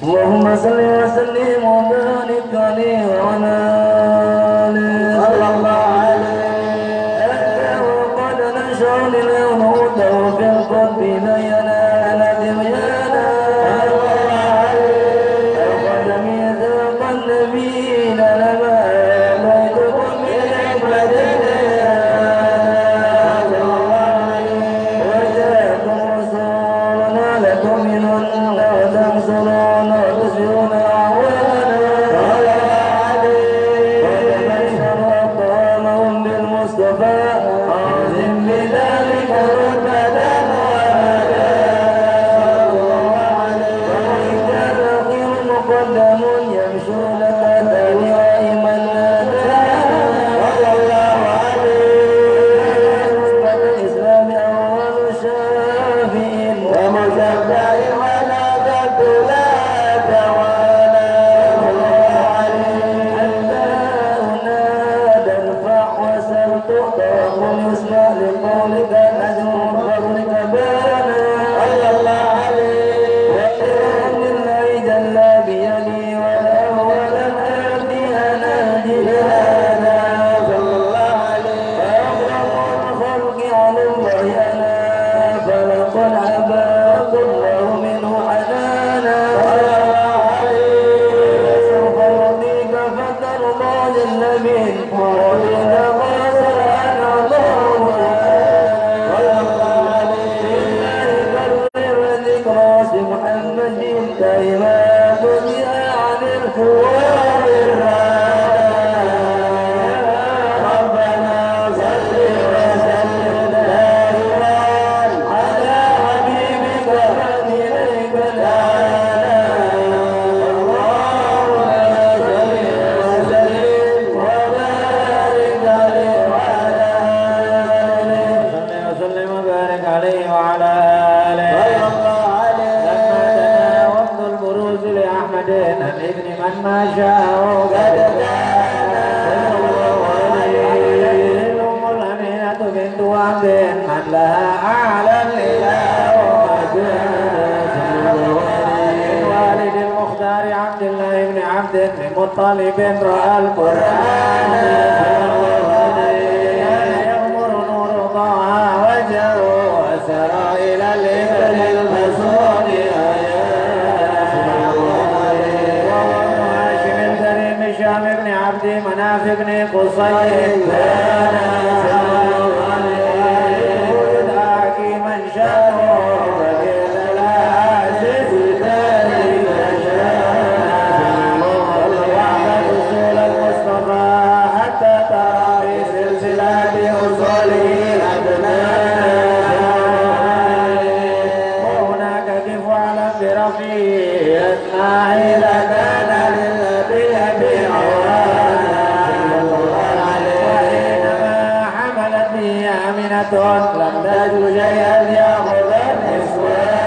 اللهم صل وسلم وبارك عليه وعلى آله صلى الله عليه وقد نشر للهدى وفي القلب بينا لدميانا وقد ميثاق النبيين لما بيتكم من حكمتنا وجاءكم رسولنا لكم منهن وتنصرون وتسجدون أعوانا وتبشر أقوامهم بالمصطفى عظم بذلك رتبة وإن كان خير مقدم يمشون كتاب وإيمان الإسلام أول شافين ومشبع ولا تبتلى توالى حتى أنادى ارفع وسل تؤتى وقل يسمع لقولك نجم فضلك بانا صلى الله عليه وسلم لله جل بيدي ولا ولا آتي أنا جلالا صلى الله عليه وأغرق الخلق على الله أنا فلقد عباك الله منه حنانا صلى الله عليه سوف يعطيك فترضى جل من وإذا قاصر أنا الله صلى الله عليه كرر ذكرى محمد دائما تنهى عن الحوار ربنا صل وسلم دائما على حبيبك حبيبك اللهم صل وسلم وبارك عليه وعلى آله وسلم وبارك عليه وعلى آله صلى الله عليه لما دنا وقت البروز لأحمد عن ابن من ما شاء قد كان صلى الله عليه الأم الأمينة بنت عبد من لها أعلى الإله ومكان والد المختار عبد الله بن عبد بن مطلب رأى القرآن يغمر نور طه وجهه وسرى إلى الإبل المسعود وابن هاشم الكريم هشام بن عبد مناف بن قصي كان حكيما شانه وكيل العزيز ذلك شانه وعبد اصول المصطفى حتى ترى في سلسله اصوله الادنان وهناك كيف على برفيع اسماعيل كان للنبي بعوانا وحينما حملت به آمنة لم تجد شيئا يأخذ النسوان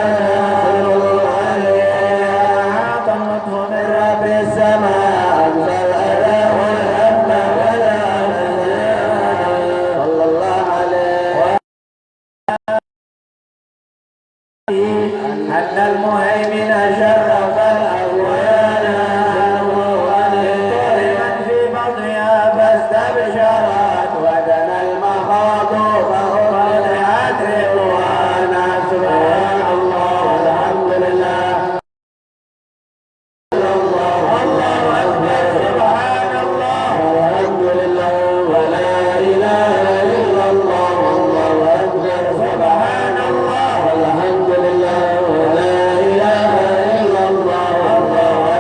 أعطى اللطف من رب السماء أنزل الأذى والهم والأحزان صلى الله عليه أن المهيمن شرف الأكوان من في بطنها فاستبشرت ودنا المخاض فأخرجت رضوانا سبحان الله والحمد لله الله أكبر سبحان الله والحمد لله ولا إله إلا الله والله أكبر سبحان الله والحمد لله ولا إله إلا الله والله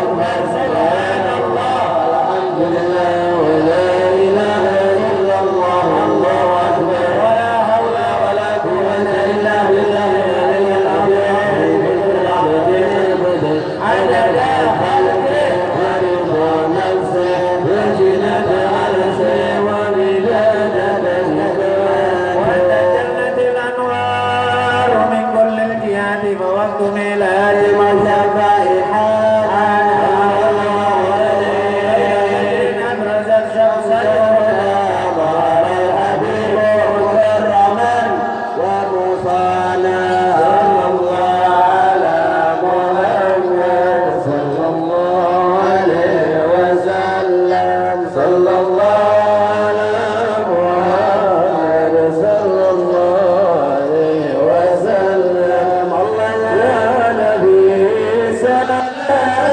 Rasul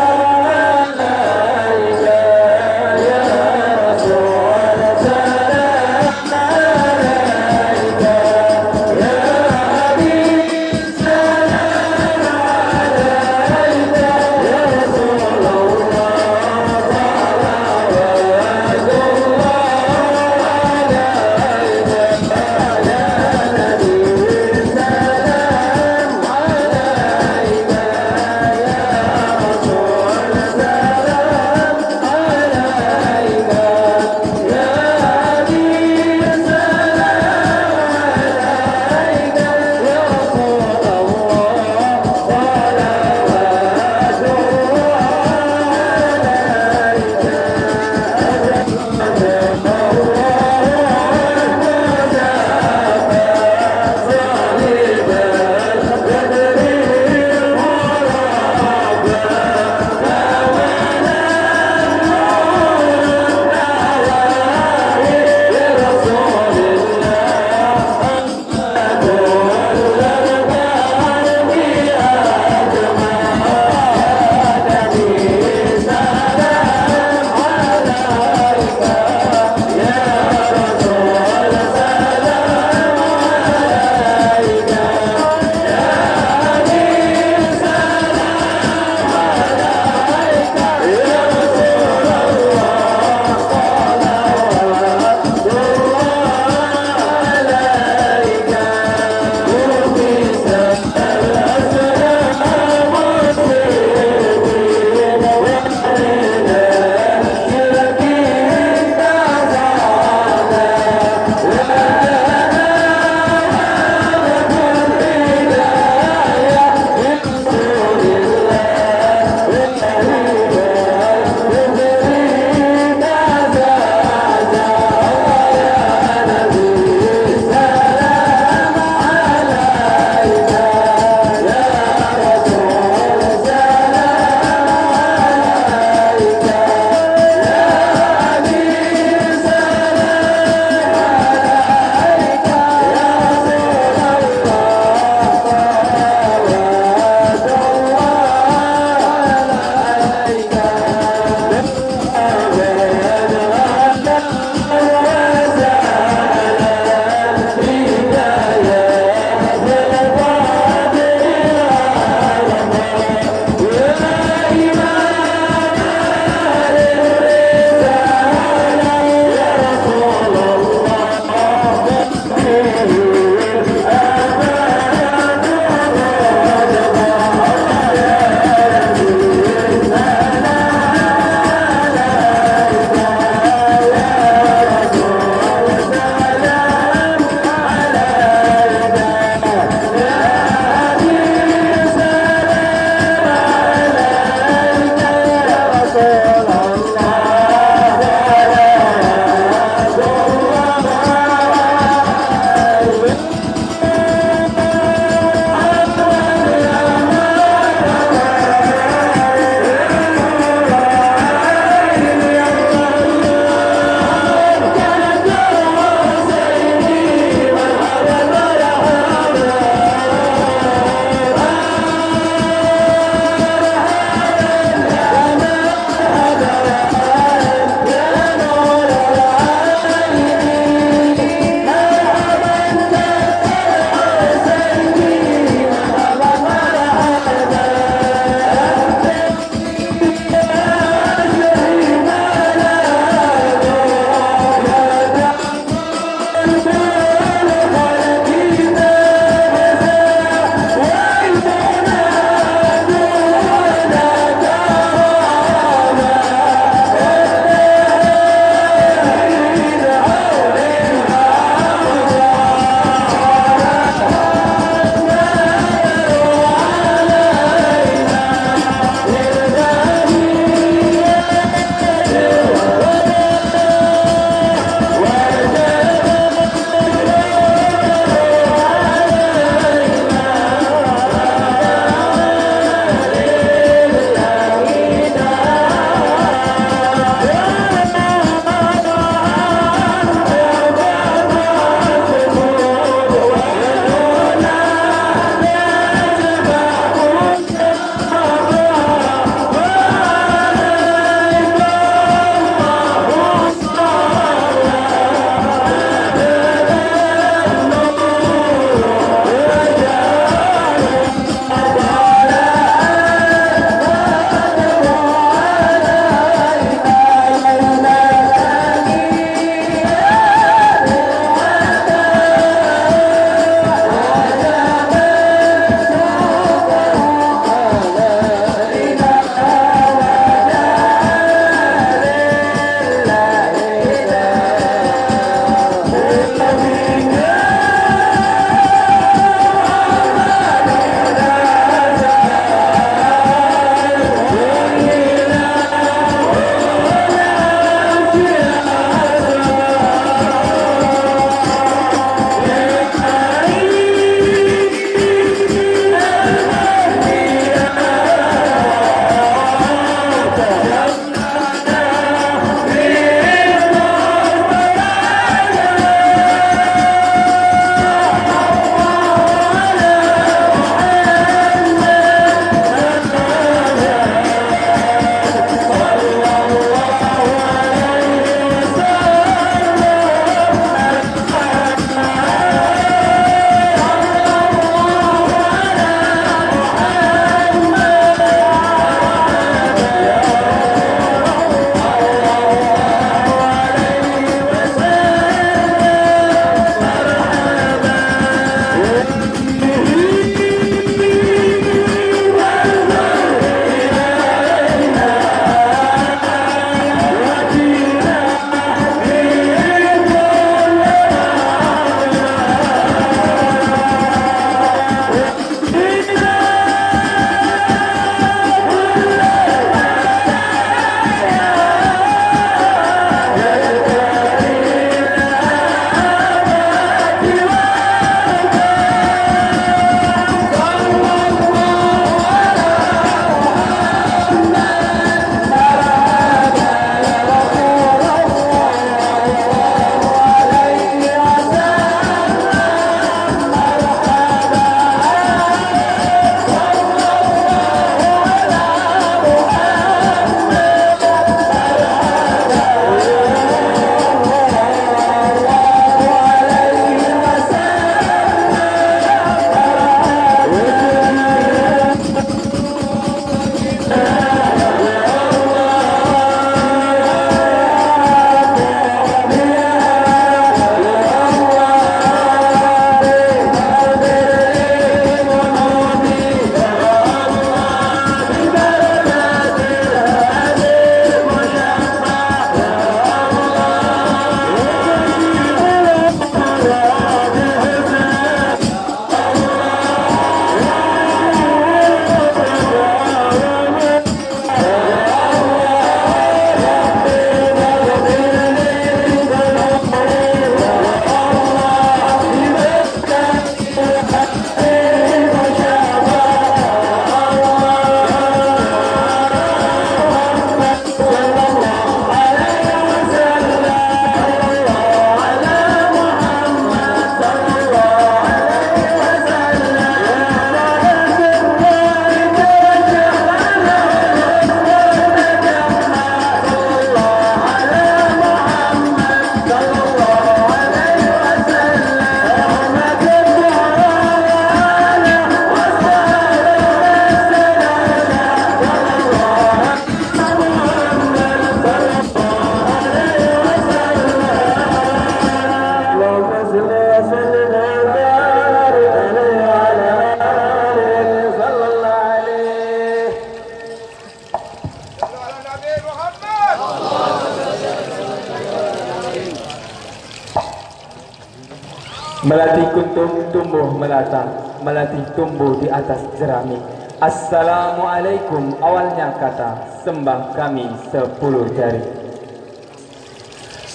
Melati kuntum tumbuh melata, melati tumbuh di atas jerami. Assalamualaikum awalnya kata, sembah kami 10 jari.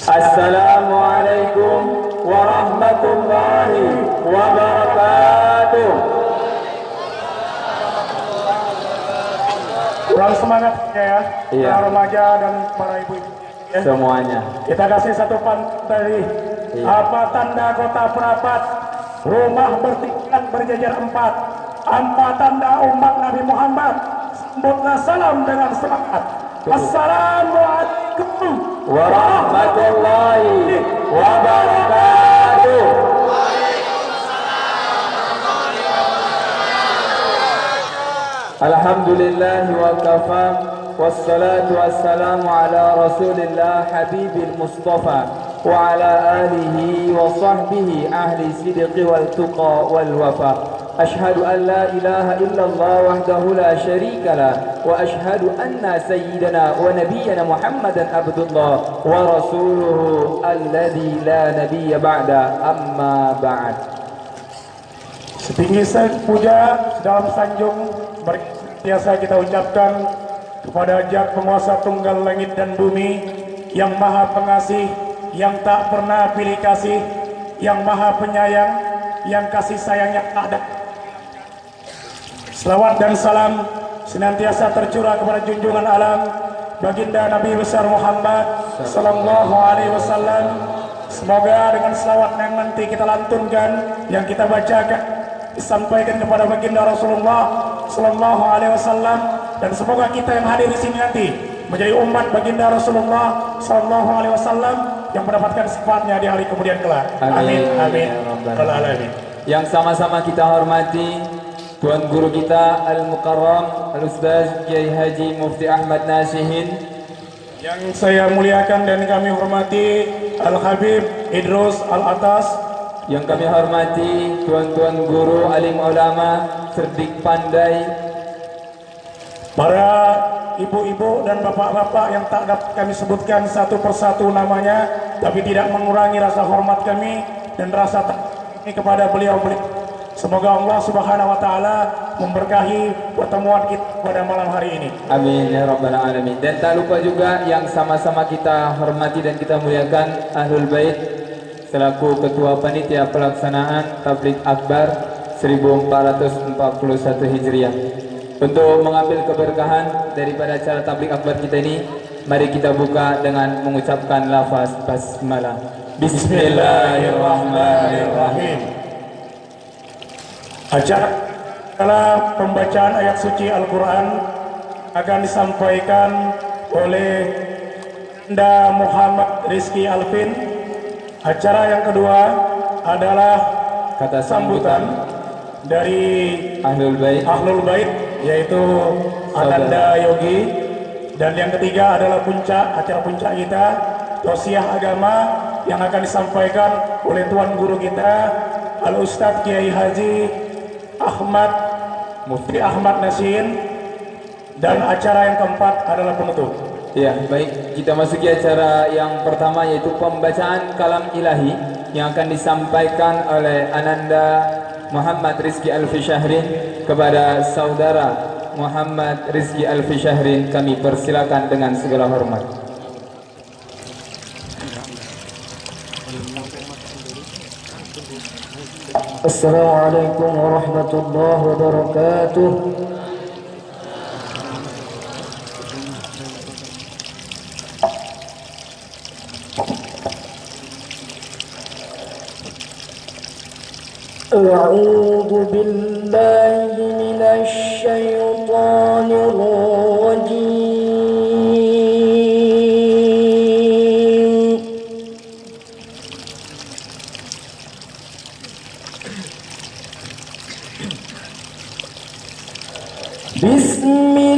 Assalamualaikum warahmatullahi wabarakatuh. Kurang semangat ya, Iya. para remaja dan para ibu-ibu. Ya. Semuanya. Kita kasih satu pantun tadi. Iya. Apa tanda kota Perapat? Rumah bertingkat berjajar 4. Apa tanda umat Nabi Muhammad? Sambutlah salam dengan semangat. Assalamualaikum Warahmatullahi wabarakatuh. Alhamdulillah wa kafa, wassalatu wassalamu ala rasulillah habibil mustafa wa ala alihi wa sahbihi ahli sidqi wal tuqa wal wafa. Ashhadu an la ilaha illallah wahdahu la syarika lah wa ashhadu anna sayyidana wa nabiyyana Muhammadan abdullah wa rasuluhu alladhi la nabiyya ba'da, amma ba'd. Setinggi puja dalam sanjung biasa kita ucapkan kepada Zat penguasa tunggal langit dan bumi yang maha pengasih, yang tak pernah pilih kasih, yang maha penyayang, yang kasih sayangnya tak ada. Selawat dan salam senantiasa tercurah kepada junjungan alam baginda Nabi besar Muhammad sallallahu alaihi wasallam. Semoga dengan selawat yang nanti kita lantunkan, yang kita bacakan, disampaikan kepada baginda Rasulullah sallallahu alaihi wasallam, dan semoga kita yang hadir di sini nanti menjadi umat baginda Rasulullah sallallahu alaihi wasallam yang mendapatkan sifatnya di hari kemudian kelak. Amin amin. Alamin. Yang sama-sama kita hormati Tuan Guru kita Al-Mukarram Al-Ustaz Kiai Haji Mufti Ahmad Nasihin, yang saya muliakan dan kami hormati Al-Habib Idrus Al-Atas, yang kami hormati tuan-tuan guru alim ulama cerdik pandai, para ibu-ibu dan bapak-bapak yang tak dapat kami sebutkan satu persatu namanya, tapi tidak mengurangi rasa hormat kami dan rasa takut kami kepada beliau-beliau. Semoga Allah Subhanahu wa taala memberkahi pertemuan kita pada malam hari ini. amin ya rabbal alamin. Dan tak lupa juga yang sama-sama kita hormati dan kita muliakan Ahlul Bait selaku ketua panitia pelaksanaan Tabligh Akbar 1441 Hijriah. Untuk mengambil keberkahan daripada acara Tabligh Akbar kita ini, mari kita buka dengan mengucapkan lafaz basmalah. Bismillahirrahmanirrahim. Acara adalah pembacaan ayat suci Al-Quran akan disampaikan oleh Anda Muhammad Rizky Alvin. Acara yang kedua adalah Kata sambutan dari Ahlul Bait yaitu Ananda Yogi, dan yang ketiga adalah acara puncak kita tausiah agama yang akan disampaikan oleh Tuan Guru kita Al-Ustadz Kiai Haji Ahmad Mufti Ahmad Nasihin, dan acara yang keempat adalah penutup. Ya, baik, kita masuki acara yang pertama yaitu pembacaan kalam ilahi yang akan disampaikan oleh Ananda Muhammad Rizky Alfi Syahrin kepada saudara Muhammad Rizky Alfi Syahrin. Kami persilakan dengan segala hormat. Assalamualaikum warahmatullahi wabarakatuh. A'udzu billahi minasy syaithanir rajim. Bismillahirrahmanirrahim.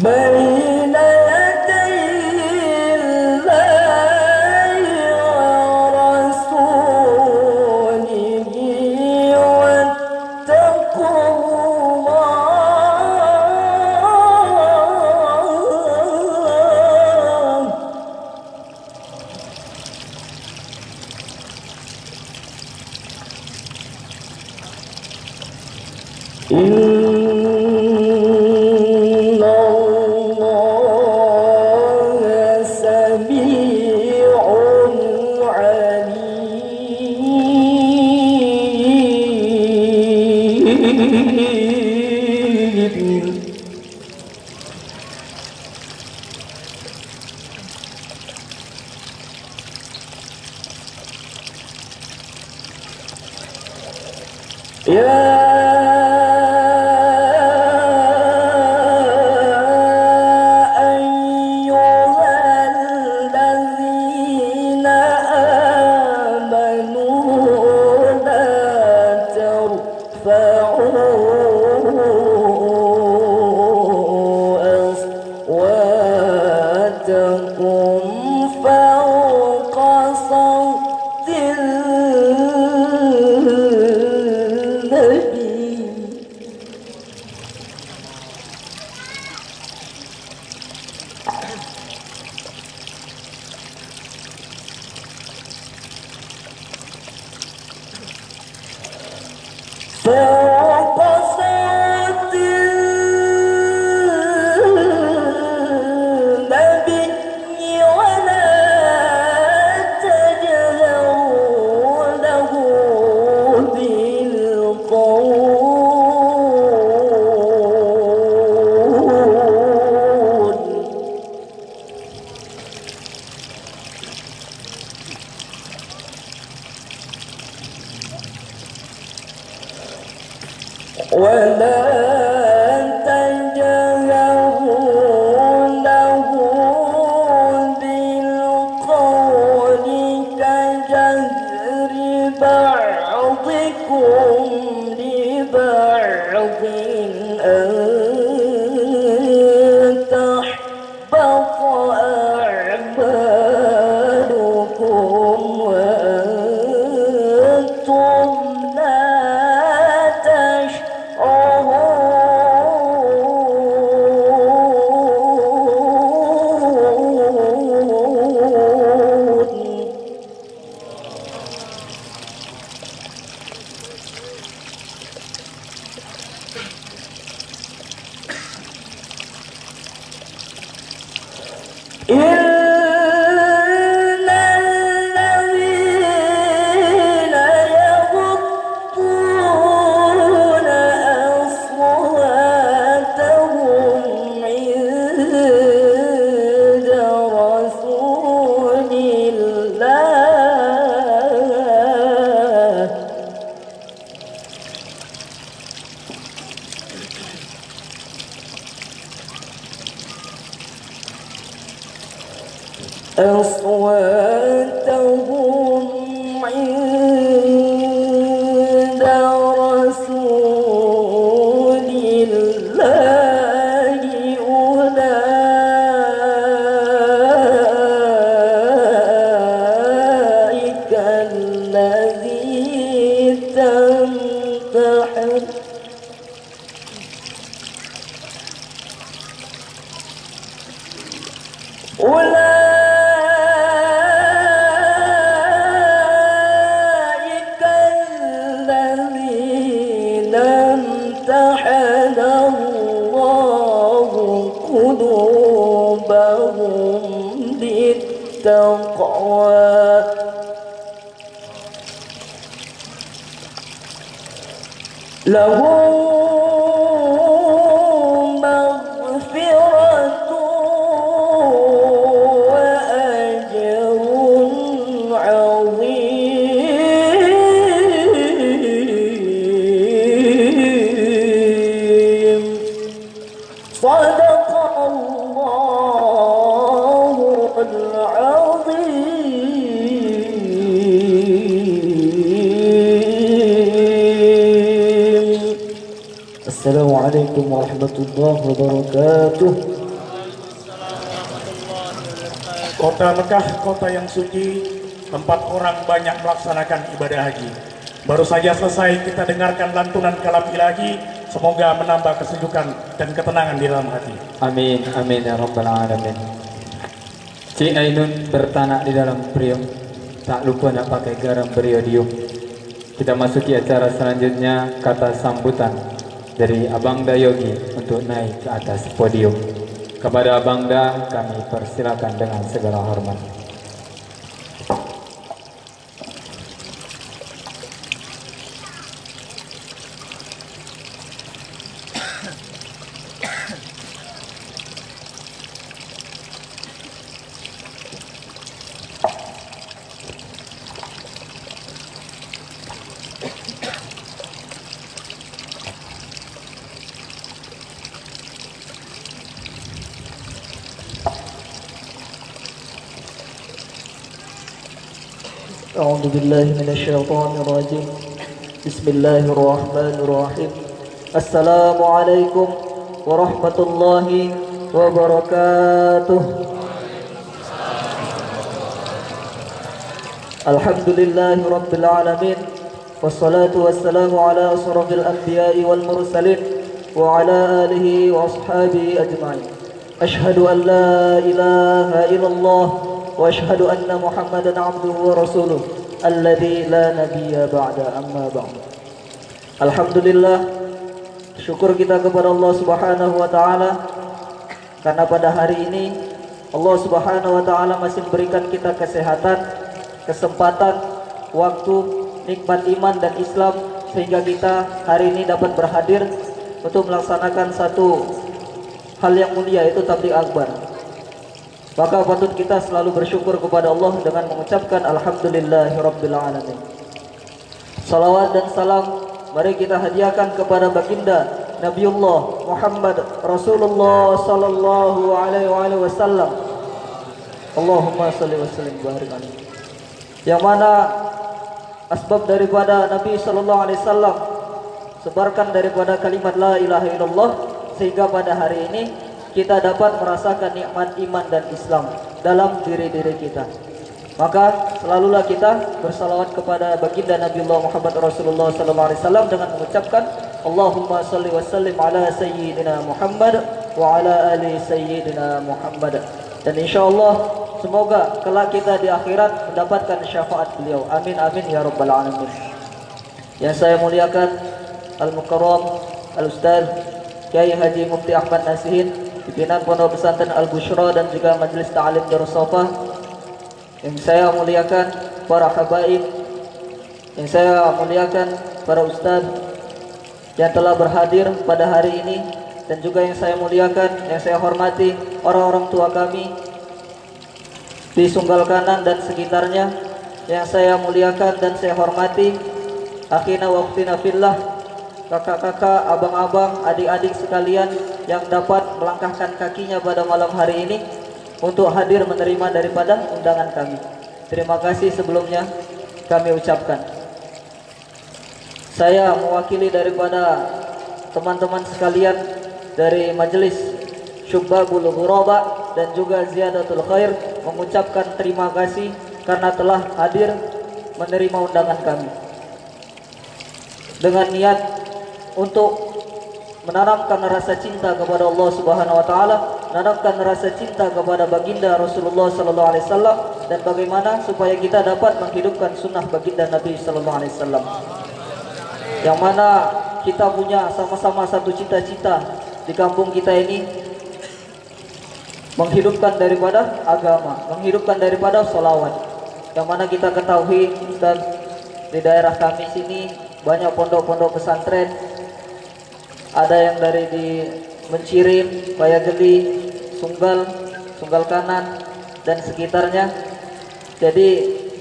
بين يدي الله ورسوله واتقوا الله إن الله سميع عليم. يا فوق صوت النبي فوق صوت النبي ولا تجهروا له بالقول ولا تجهروا له بالقول كجهر بعضكم لبعض أن تحبط أعمالكم وأنتم لا إن الذين يغضون أصواتهم عند رسول الله أصواتهم عند رسول الله أولئك الذين تمتحن أولئك الذين امتحن الله قلوبهم للتقوى لهم مغفرة وأجر عظيم صدق الله العظيم. السلام عليكم ورحمة الله وبركاته. Kota Mekah, kota yang suci, tempat orang banyak melaksanakan ibadah haji. Baru saja selesai kita dengarkan lantunan kalam ilahi, semoga menambah kesejukan dan ketenangan di dalam hati. Amin, amin ya rabbal alamin. Cik Ainun bertanak di dalam periuk, tak lupa nak pakai garam beriodium. Kita masuki acara selanjutnya, kata sambutan dari Abangda Yogi untuk naik ke atas podium. Kepada Abangda kami persilakan dengan segala hormat. أعوذ بالله من الشيطان الرجيم. بسم الله الرحمن الرحيم. السلام عليكم ورحمة الله وبركاته. الحمد لله رب العالمين والصلاة والسلام على أشرف الأنبياء والمرسلين وعلى آله وأصحابه أجمعين. أشهد أن لا إله إلا الله وأشهد أن محمدا عبده ورسوله الذي لا نبي بعد. أما بعد. Alhamdulillah, syukur kita kepada Allah Subhanahu wa taala karena pada hari ini Allah Subhanahu wa taala masih memberikan kita kesehatan, kesempatan, waktu, nikmat iman dan Islam sehingga kita hari ini dapat berhadir untuk melaksanakan satu hal yang mulia, yaitu tabligh akbar. Maka patut kita selalu bersyukur kepada Allah dengan mengucapkan alhamdulillahirabbil alamin. Salawat dan salam mari kita hadiahkan kepada baginda Nabiullah Muhammad Rasulullah sallallahu alaihi wasallam. Allahumma shalli wa sallim barik alaihi. Yang mana asbab daripada Nabi sallallahu alaihi wasallam sebarkan daripada kalimat la ilaha illallah sehingga pada hari ini kita dapat merasakan nikmat iman dan Islam dalam diri-diri kita. Maka selalulah kita bersalawat kepada baginda Nabiullah Muhammad Rasulullah sallallahu alaihi wasallam dengan mengucapkan Allahumma shalli wa sallim ala sayyidina Muhammad wa ala ali sayyidina Muhammad. Dan insyaallah semoga kelak kita di akhirat mendapatkan syafaat beliau. Amin amin ya rabbal alamin. Yang saya muliakan Al-Mukarram Al-Ustaz Kiai Haji Mufti Ahmad Nasihin, pimpinan Pondok Pesantren Al-Busyra dan juga Majelis Ta'lim Darus Shafah. Yang saya muliakan para habaib, yang saya muliakan para ustaz yang telah berhadir pada hari ini, dan juga yang saya muliakan, yang saya hormati orang-orang tua kami di Sunggal Kanan dan sekitarnya. Yang saya muliakan dan saya hormati akhina wa ukhtina fillah, kakak-kakak, abang-abang, adik-adik sekalian yang dapat melangkahkan kakinya pada malam hari ini untuk hadir menerima daripada undangan kami. Terima kasih sebelumnya kami ucapkan. Saya mewakili daripada teman-teman sekalian dari Majelis Syubbabul Ghuraba dan juga Ziyadatul Khair mengucapkan terima kasih karena telah hadir menerima undangan kami dengan niat untuk menanamkan rasa cinta kepada Allah Subhanahu wa taala, menanamkan rasa cinta kepada baginda Rasulullah sallallahu alaihi wasallam, dan bagaimana supaya kita dapat menghidupkan sunnah baginda Nabi sallallahu alaihi wasallam. Yang mana kita punya sama-sama satu cita-cita di kampung kita ini, menghidupkan daripada agama, menghidupkan daripada sholawat. Yang mana kita ketahui dan di daerah kami sini banyak pondok-pondok pesantren ada yang dari di Mencirim, Bayageli, Sunggal Kanan dan sekitarnya. Jadi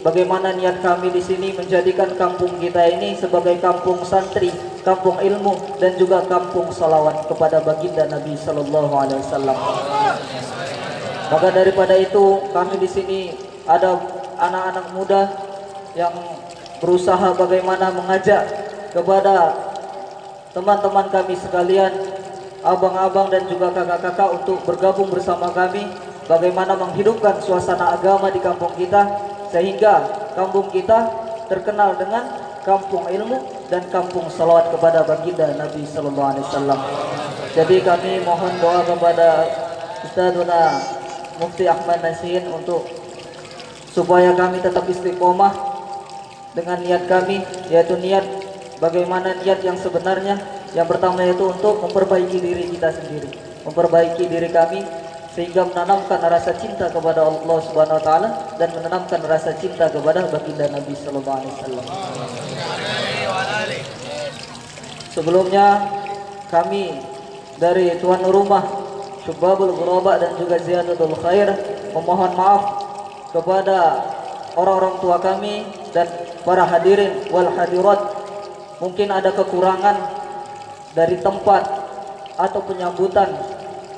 bagaimana niat kami di sini menjadikan kampung kita ini sebagai kampung santri, kampung ilmu dan juga kampung salawat kepada baginda Nabi sallallahu alaihi wasallam. Maka daripada itu kami di sini ada anak-anak muda yang berusaha bagaimana mengajak kepada teman-teman kami sekalian, abang-abang dan juga kakak-kakak untuk bergabung bersama kami bagaimana menghidupkan suasana agama di kampung kita sehingga kampung kita terkenal dengan kampung ilmu dan kampung salawat kepada baginda Nabi sallallahu alaihi wasallam. Jadi kami mohon doa kepada Ustadzuna Mufti Ahmad Nasihin untuk supaya kami tetap istiqomah dengan niat kami, yaitu niat bagaimana niat yang sebenarnya. Yang pertama yaitu untuk memperbaiki diri kita sendiri, memperbaiki diri kami sehingga menanamkan rasa cinta kepada Allah Subhanahu wa taala dan menanamkan rasa cinta kepada baginda Nabi sallallahu alaihi wasallam. Sebelumnya kami dari tuan rumah Syubabul Ghuraba dan juga Ziyadatul Khair memohon maaf kepada orang-orang tua kami dan para hadirin wal hadirat. Mungkin ada kekurangan dari tempat atau penyambutan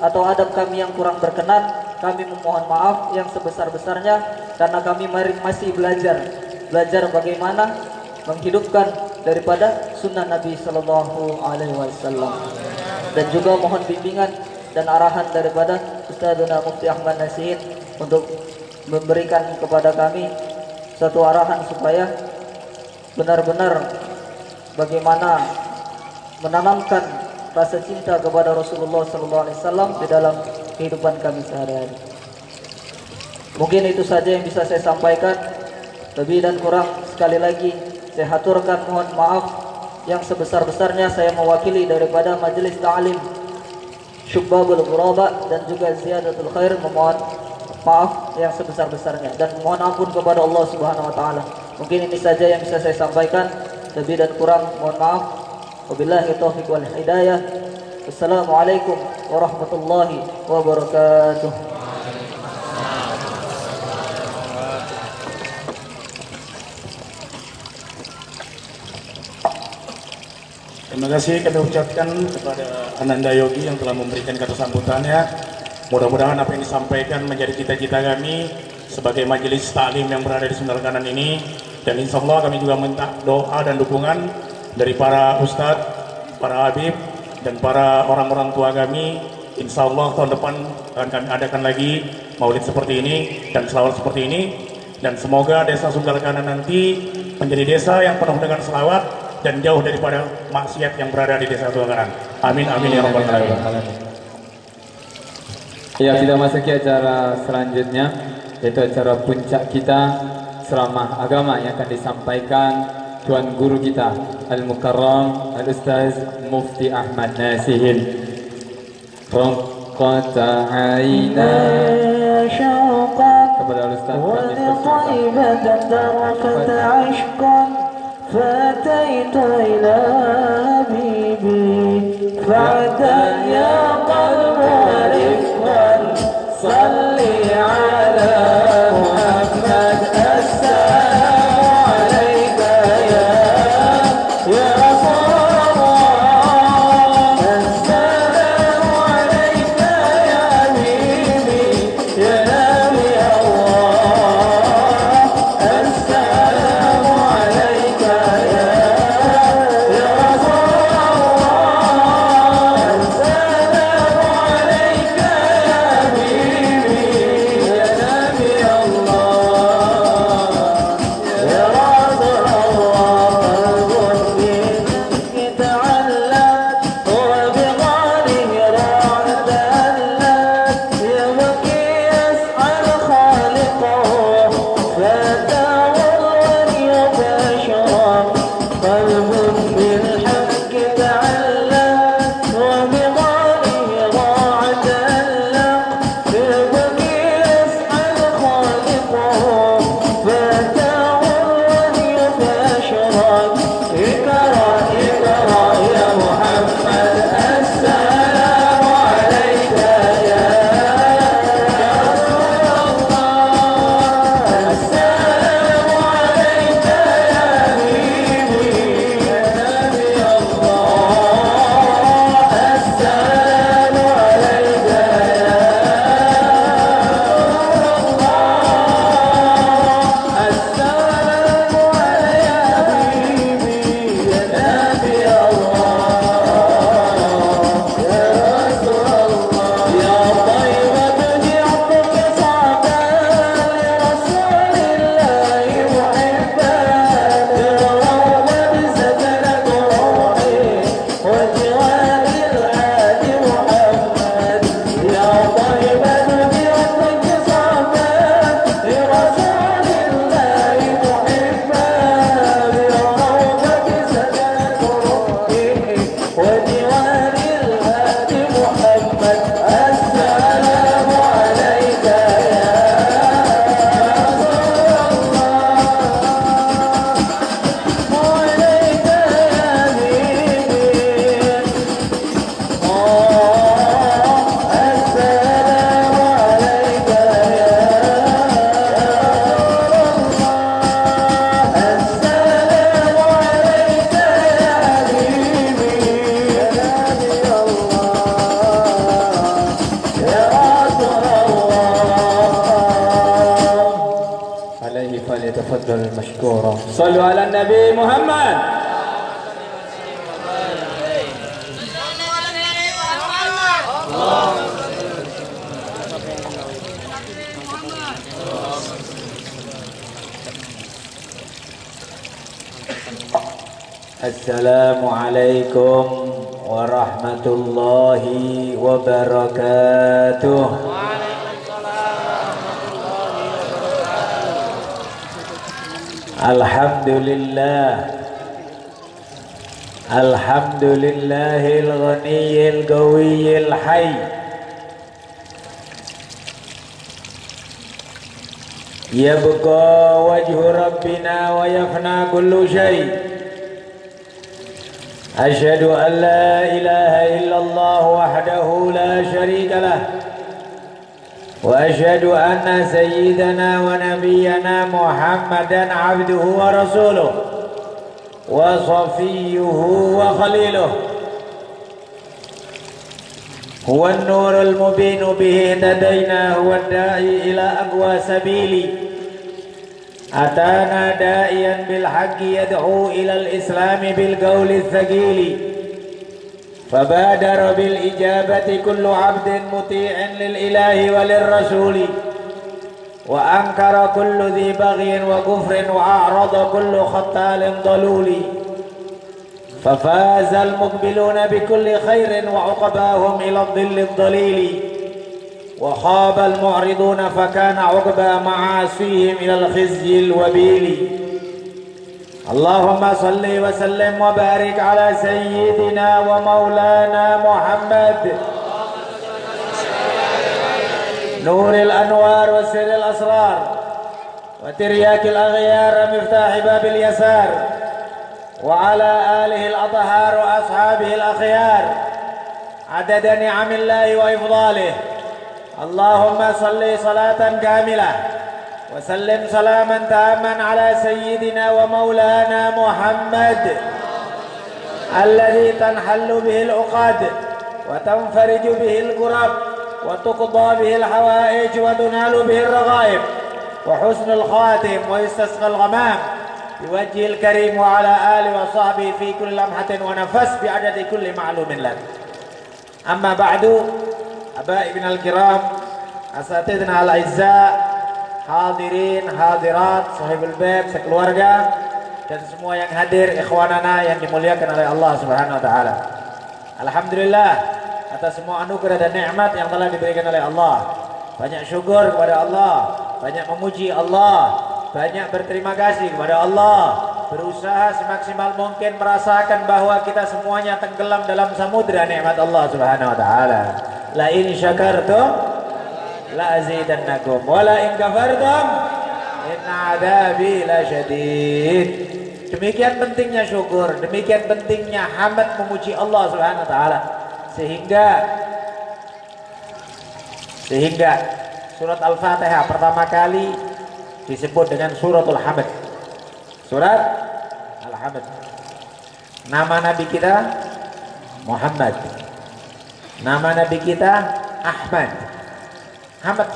atau adab kami yang kurang berkenan. Kami memohon maaf yang sebesar-besarnya karena kami masih belajar bagaimana menghidupkan daripada sunnah Nabi sallallahu alaihi wasallam. Dan juga mohon bimbingan dan arahan daripada Ustadzuna Mufti Ahmad Nasihin untuk memberikan kepada kami satu arahan supaya benar-benar bagaimana menanamkan rasa cinta kepada Rasulullah SAW di dalam kehidupan kami sehari-hari. Mungkin itu saja yang bisa saya sampaikan. Lebih dan kurang sekali lagi saya haturkan mohon maaf yang sebesar-besarnya. Saya mewakili daripada Majelis Ta'lim Syubabul Ghuraba dan juga Ziyadatul Khair memohon maaf yang sebesar-besarnya dan mohon ampun kepada Allah Subhanahu wa taala. Mungkin ini saja yang bisa saya sampaikan. Lebih dan kurang mohon maaf. Wabillahi taufiq wal hidayah. Wassalamualaikum warahmatullahi wabarakatuh. Terima kasih kami ucapkan kepada Ananda Yogi yang telah memberikan kata sambutannya. Mudah-mudahan apa yang disampaikan menjadi cita-cita kami sebagai majelis taklim yang berada di sebelah kanan ini. Dan insya Allah kami juga minta doa dan dukungan dari para ustadz, para habib, dan para orang-orang tua kami. Insya Allah tahun depan akan kami adakan lagi maulid seperti ini dan selawat seperti ini. Dan semoga desa Sunggal Kanan nanti menjadi desa yang penuh dengan selawat dan jauh daripada maksiat yang berada di desa Sunggal Kanan. Amin, amin ya rabbal alamin. Ya, kita masuki acara selanjutnya, yaitu acara puncak kita, ceramah agama yang akan disampaikan Tuan Guru kita Al-Mukarram Al-Ustaz Mufti Ahmad Nasihin. Raqata aina kepada Al-Ustaz فأتيت إلى حبيبي فعدا يا قلب رفقا صل على محمد السلام عليك يا رسول الله السلام عليك يا حبيبي يا نبي الله السلام عليك يا رسول الله ala Nabi Muhammad. Assalamualaikum warahmatullahi wabarakatuh. Alhamdulillah, alhamdulillahil ghaniyil qawiyil hayy, yabqa wajhu rabbina wa yafna kullu syai'. أشهد أن لا إله إلا الله وحده لا شريك له وأشهد أن سيدنا ونبينا محمدا عبده ورسوله وصفيه وخليله هو النور المبين به اهتدينا هو الداعي إلى أقوى سبيل أتانا داعيا بالحق يدعو إلى الإسلام بالقول الثقيل فبادر بالإجابة كل عبد مطيع للإله وللرسول وأنكر كل ذي بغي وكفر وأعرض كل خطال ضلول ففاز المقبلون بكل خير وعقباهم إلى الظل الظليل وخاب المعرضون فكان عقبى معاصيهم إلى الخزي الوبيل اللهم صل وسلم وبارك على سيدنا ومولانا محمد نور الأنوار وسر الأسرار وترياك الأغيار مفتاح باب اليسار وعلى آله الأطهار وأصحابه الأخيار عدد نعم الله وإفضاله اللهم صل صلاة كاملة وسلم سلاما تاما على سيدنا ومولانا محمد الذي تنحل به العقد وتنفرج به الكرب وتقضى به الحوائج وتنال به الرغائب وحسن الخاتم ويستسقى الغمام بوجه الكريم وعلى آله وصحبه في كل لمحة ونفس بعدد كل معلوم لك. أما بعد Abaibina al-kiram, asatidna al-izza, hadirin, hadirat, sahibul bait, sekeluarga, dan semua yang hadir, ikhwanana yang dimuliakan oleh Allah Subhanahu wa taala. Alhamdulillah atas semua anugerah dan nikmat yang telah diberikan oleh Allah. Banyak syukur kepada Allah, banyak memuji Allah, banyak berterima kasih kepada Allah. Berusaha semaksimal mungkin merasakan bahwa kita semuanya tenggelam dalam samudra nikmat Allah Subhanahu wa taala. La in syakartum la azidannakum wa la in kafartum inna adzabi lasyadid. Demikian pentingnya syukur, demikian pentingnya hamd memuji Allah Subhanahu wa taala sehingga surat Al-Fatihah pertama kali disebut dengan suratul hamd. Surat Al-Hamd. Nama nabi kita Muhammad. Nama nabi kita Ahmad. Hamd.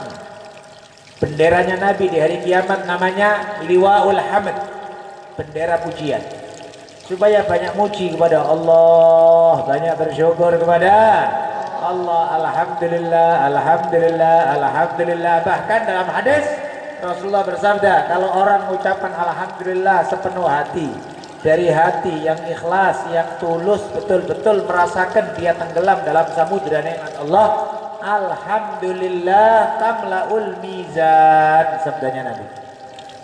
Benderanya nabi di hari kiamat namanya Liwaul Hamd. Bendera pujian. Supaya banyak muji kepada Allah, banyak bersyukur kepada Allah. Alhamdulillah, alhamdulillah, alhamdulillah. Bahkan dalam hadis Rasulullah bersabda, kalau orang mengucapkan alhamdulillah sepenuh hati, dari hati yang ikhlas, yang tulus, betul-betul merasakan dia tenggelam dalam samudra nikmat Allah, alhamdulillah tamlaul mizan, sabdanya Nabi.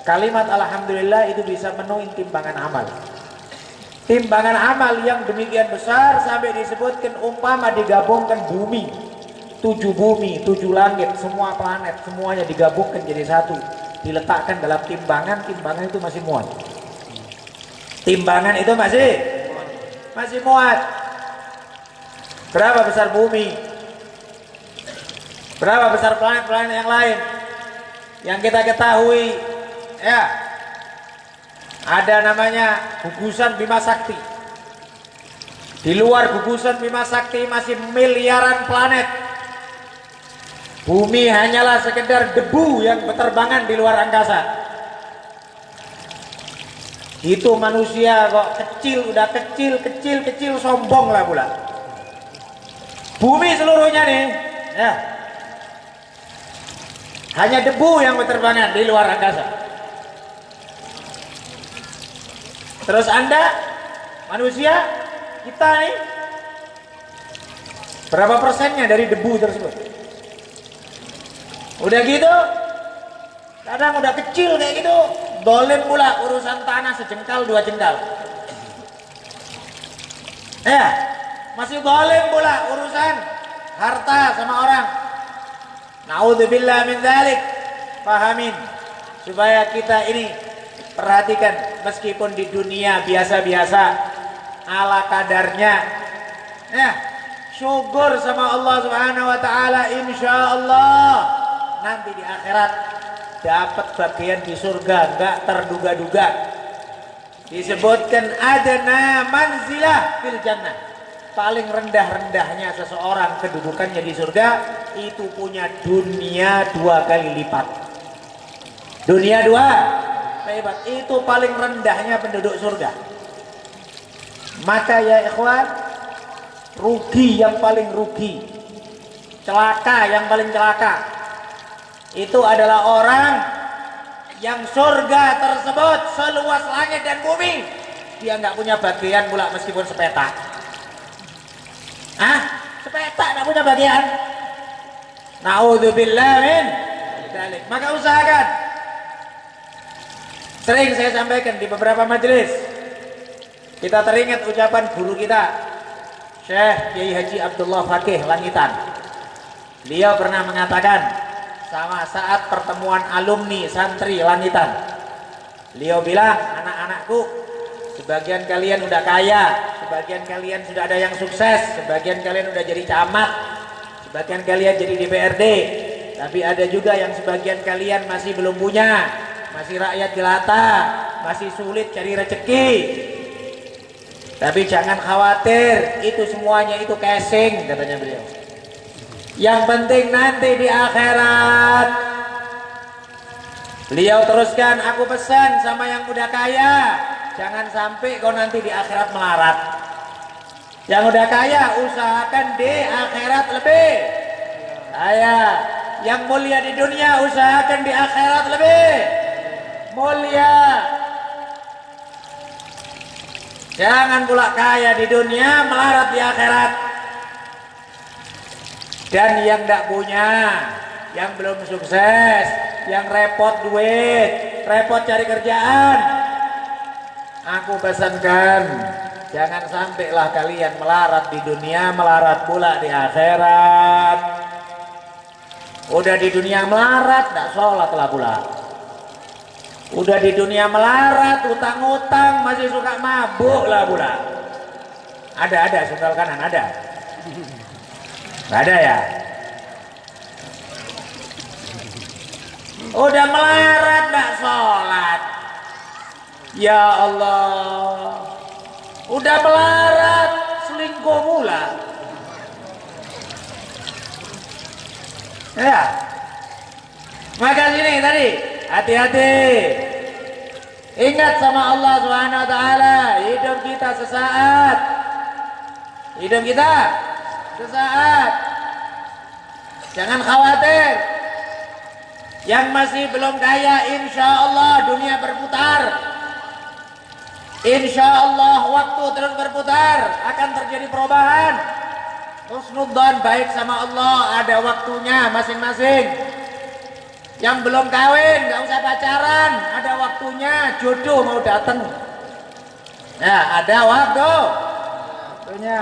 Kalimat alhamdulillah itu bisa menuhin timbangan amal. Timbangan amal yang demikian besar sampai disebutkan umpama digabungkan bumi, 7 bumi, 7 langit, semua planet, semuanya digabungkan jadi satu, diletakkan dalam timbangan, timbangan itu masih muat. Timbangan itu masih muat. Berapa besar bumi? Berapa besar planet-planet yang lain? Yang kita ketahui, ya, ada namanya gugusan Bima Sakti. Di luar gugusan Bima Sakti masih miliaran planet. Bumi hanyalah sekedar debu yang berterbangan di luar angkasa. Itu manusia kok kecil, udah kecil sombong lah pula. Bumi seluruhnya nih, ya, hanya debu yang berterbangan di luar angkasa. Terus Anda, manusia, kita nih, berapa persennya dari debu tersebut? Udah gitu, kadang udah kecil kayak gitu, dolim pula urusan tanah sejengkal 2 jengkal. Ya, masih dolim pula urusan harta sama orang. Naudzubillah min dzalik. Pahamin supaya kita ini perhatikan, meskipun di dunia biasa-biasa ala kadarnya, ya, syukur sama Allah Subhanahu wa taala, insyaallah nanti di akhirat dapat bagian di surga, enggak terduga-duga. Disebutkan adna manzilah fil jannah, paling rendah-rendahnya seseorang kedudukannya di surga itu punya dunia 2 kali lipat. Dunia 2 kali lipat itu paling rendahnya penduduk surga. Maka ya ikhwan, rugi yang paling rugi, celaka yang paling celaka itu adalah orang yang surga tersebut seluas langit dan bumi, dia nggak punya bagian pula meskipun sepetak. Sepetak nggak punya bagian. Naudzubillah min dzalik. Maka usahakan. Sering saya sampaikan di beberapa majelis, kita teringat ucapan guru kita Syekh Kiai Haji Abdullah Fakih Langitan. Beliau pernah mengatakan sama saat pertemuan alumni santri Langitan, beliau bilang, anak-anakku, sebagian kalian udah kaya, sebagian kalian sudah ada yang sukses, sebagian kalian udah jadi camat, sebagian kalian jadi DPRD, tapi ada juga yang sebagian kalian masih belum punya, masih rakyat jelata, masih sulit cari rezeki. Tapi jangan khawatir, itu semuanya itu casing, katanya beliau. Yang penting nanti di akhirat. Beliau teruskan, aku pesan sama yang udah kaya, jangan sampai kau nanti di akhirat melarat. Yang udah kaya usahakan di akhirat lebih kaya. Yang mulia di dunia usahakan di akhirat lebih mulia. Jangan pula kaya di dunia melarat di akhirat. Dan yang tidak punya, yang belum sukses, yang repot duit, repot cari kerjaan, aku pesankan, jangan sampailah kalian melarat di dunia, melarat pula di akhirat. Udah di dunia melarat, tidak sholat lah pula. Udah di dunia melarat, utang-utang, masih suka mabuk lah pula. Ada, sundal kanan, ada. Nggak ada ya? Udah melarat nggak sholat, ya Allah. Udah melarat selingkuh mula, ya. Maka sini tadi hati-hati, ingat sama Allah Subhanahu Wa Taala. Hidup kita sesaat, hidup kita sesaat. Jangan khawatir. Yang masih belum kaya, insya Allah dunia berputar. Insya Allah waktu terus berputar, akan terjadi perubahan. Husnudzon, baik sama Allah, ada waktunya masing-masing. Yang belum kawin, nggak usah pacaran, ada waktunya, jodoh mau datang. Ya, ada waktunya.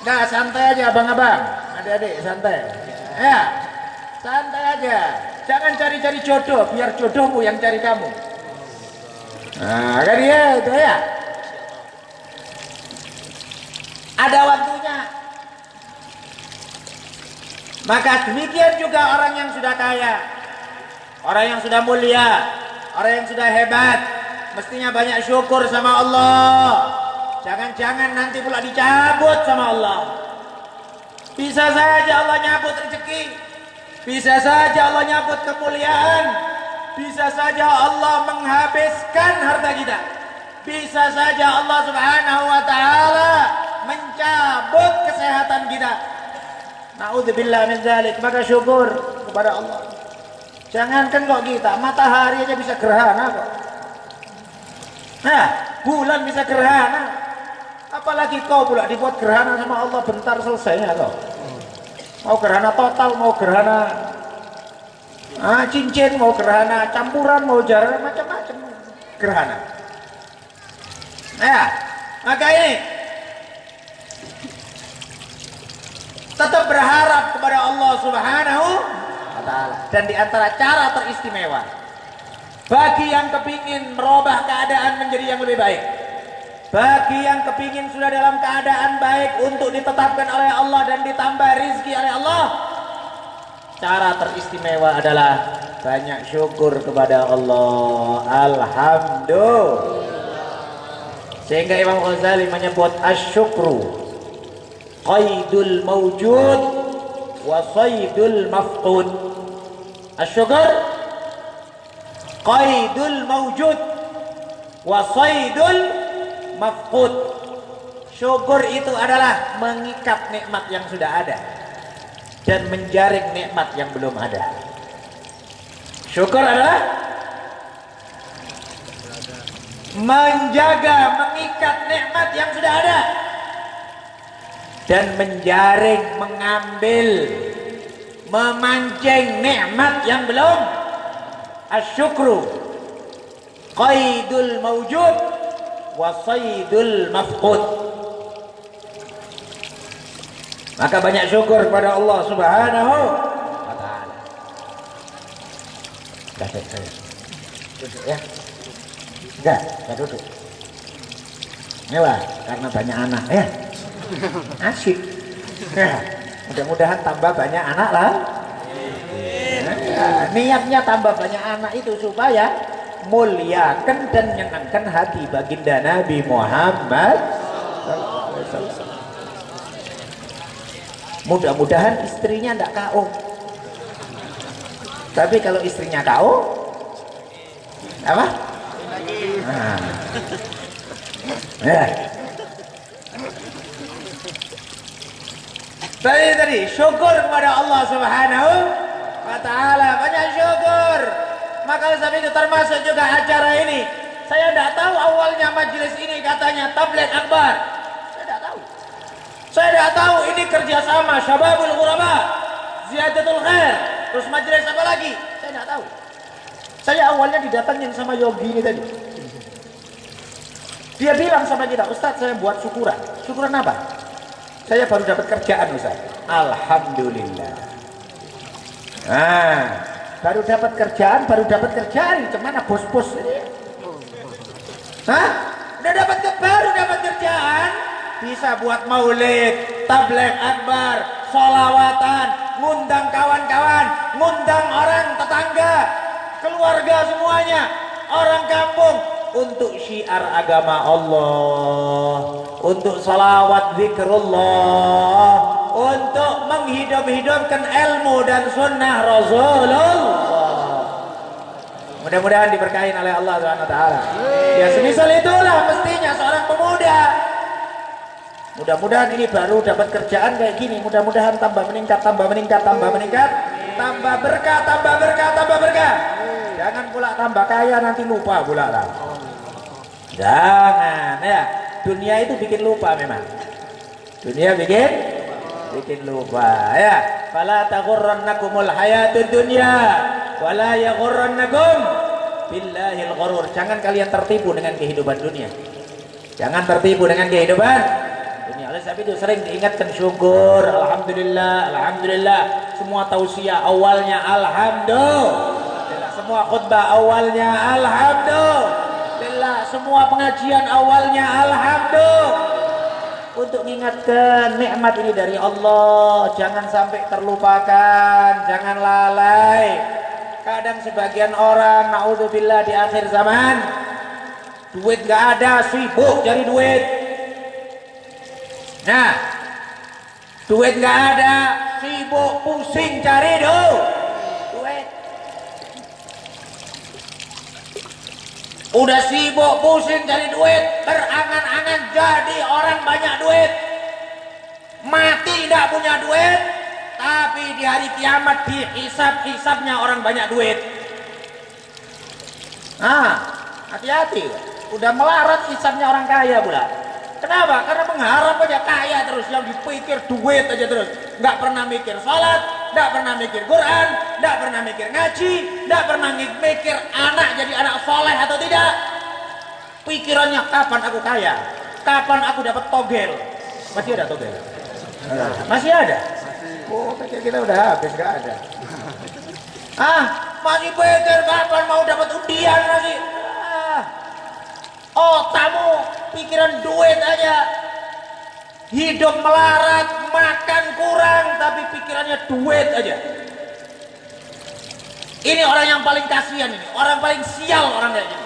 Nggak, santai aja abang-abang, adik-adik santai. Ya, santai aja. Jangan cari-cari jodoh, biar jodohmu yang cari kamu. Nah, kan dia itu ya. Ada waktunya. Maka demikian juga orang yang sudah kaya, orang yang sudah mulia, orang yang sudah hebat, mestinya banyak syukur sama Allah. Jangan-jangan nanti pula dicabut sama Allah. Bisa saja Allah nyabut rezeki, bisa saja Allah nyabut kemuliaan, bisa saja Allah menghabiskan harta kita. bisa saja Allah Subhanahu wa taala mencabut kesehatan kita. Naudzubillah min dzalik. Maka syukur kepada Allah. Jangankan kok kita, matahari aja bisa gerhana kok. Nah, bulan bisa gerhana. Apalagi kau pula dibuat gerhana sama Allah, bentar selesainya kau. Mau gerhana total, mau gerhana cincin, mau gerhana campuran, mau jarang macam-macam gerhana. Nah, maka ini tetap berharap kepada Allah Subhanahu wa taala. Dan di antara cara teristimewa bagi yang kepingin merubah keadaan menjadi yang lebih baik, bagi yang kepingin sudah dalam keadaan baik untuk ditetapkan oleh Allah dan ditambah rizki oleh Allah, cara teristimewa adalah banyak syukur kepada Allah. Alhamdulillah. Sehingga Imam Ghazali menyebut asyukru qaidul mawjud wa saydul mafqud. Asyukur qaidul mawjud wa saydul mafqud. Syukur itu adalah mengikat nikmat yang sudah ada dan menjaring nikmat yang belum ada. Syukur adalah menjaga, mengikat nikmat yang sudah ada dan menjaring, mengambil, memancing nikmat yang belum. Asyukru qaidul mawjud wa saydul mafqud. Maka banyak syukur kepada Allah Subhanahu wa taala. Duduk ya. Enggak duduk. Mewah karena banyak anak ya. Asik. Ya, mudah-mudahan tambah banyak anak lah. Ya, niatnya tambah banyak anak itu supaya muliakan dan menyenangkan hati baginda Nabi Muhammad. Mudah-mudahan istrinya tidak KO. Tapi kalau istrinya KO, apa? Nah. Ya. Tadi syukur kepada Allah Subhanahu wa taala, banyak syukur. Maka sebab itu termasuk juga acara ini. Saya tidak tahu awalnya majelis ini katanya tabligh akbar. Saya tidak tahu. Saya tidak tahu ini kerjasama Syababul Ghuraba, Ziyadatul Khair, terus majelis apa lagi? Saya tidak tahu. Saya awalnya didatangin sama Yogi ini tadi. Dia bilang sama kita, Ustadz saya buat syukuran. Syukuran apa? Saya baru dapat kerjaan Ustaz. Alhamdulillah. Nah, baru dapat kerjaan. Kemana bos-bos ini? Hah? Baru dapat kerjaan. Bisa buat maulid, tabligh akbar, sholawatan, ngundang kawan-kawan, ngundang orang tetangga, keluarga semuanya, orang kampung, untuk syiar agama Allah, untuk salawat zikrullah, untuk menghidup-hidupkan ilmu dan sunnah Rasulullah. Mudah-mudahan diberkahi oleh Allah SWT. Ya semisal itulah mestinya seorang pemuda. Mudah-mudahan ini baru dapat kerjaan kayak gini, mudah-mudahan tambah meningkat, tambah berkah. Jangan pula tambah kaya nanti lupa pula lah. Jangan ya. Dunia itu bikin lupa memang. Dunia bikin lupa ya. Fala taghurrannakumul hayatud dunya wala yaghurrannakum billahil ghurur. Jangan kalian tertipu dengan kehidupan dunia. Jangan tertipu dengan kehidupan dunia. Oleh sebab itu sering diingatkan syukur, alhamdulillah, alhamdulillah. Semua tausiah awalnya alhamdulillah. Semua khutbah awalnya alhamdulillah. Semua pengajian awalnya alhamdulillah. Untuk mengingatkan nikmat ini dari Allah, jangan sampai terlupakan, jangan lalai. Kadang sebagian orang naudzubillah di akhir zaman duit gak ada, sibuk cari duit. Nah, duit gak ada, sibuk pusing cari duit. Udah sibuk pusing cari duit, berangan-angan jadi orang banyak duit. Mati tidak punya duit, tapi di hari kiamat dihisab-hisabnya orang banyak duit. Hati-hati, udah melarat hisabnya orang kaya pula. Kenapa? Karena mengharap aja kaya terus, yang dipikir duit aja terus. Nggak pernah mikir sholat, nggak pernah mikir Quran, nggak pernah mikir ngaji, nggak pernah mikir anak jadi anak soleh atau tidak. Pikirannya kapan aku kaya, kapan aku dapat togel. Masih ada togel? Masih ada? Oh, pikir kita udah habis, nggak ada. Masih pikir kapan mau dapat undian masih. Otakmu pikiran duit aja. Hidup melarat, makan kurang, tapi pikirannya duit aja. Ini orang yang paling kasihan ini, orang paling sial orang kayak gini.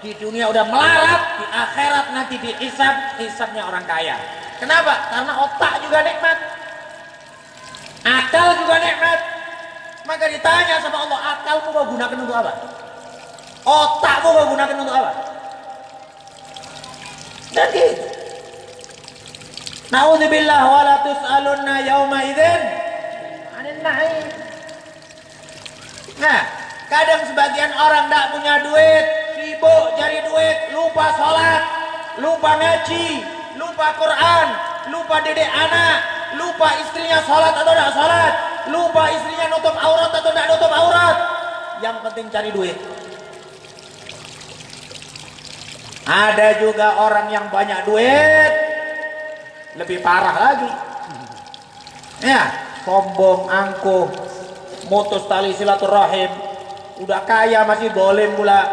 Di dunia udah melarat, di akhirat nanti dihisab-hisabnya orang kaya. Kenapa? Karena otak juga nikmat, akal juga nikmat. Maka ditanya sama Allah, akalmu kau gunakan untuk apa? Otakmu kau gunakan untuk apa? Dan gitu. Na'udzubillah wa la tus'alunna yawma idzin 'anil na'im. Nah, kadang sebagian orang tidak punya duit, sibuk cari duit, lupa sholat, lupa ngaji, lupa Quran, lupa didik anak, lupa istrinya sholat atau tidak sholat, lupa istrinya nutup aurat atau tidak nutup aurat. Yang penting cari duit. Ada juga orang yang banyak duit, lebih parah lagi. Ya, sombong, angkuh, mutus tali silaturahim, udah kaya masih dolim pula.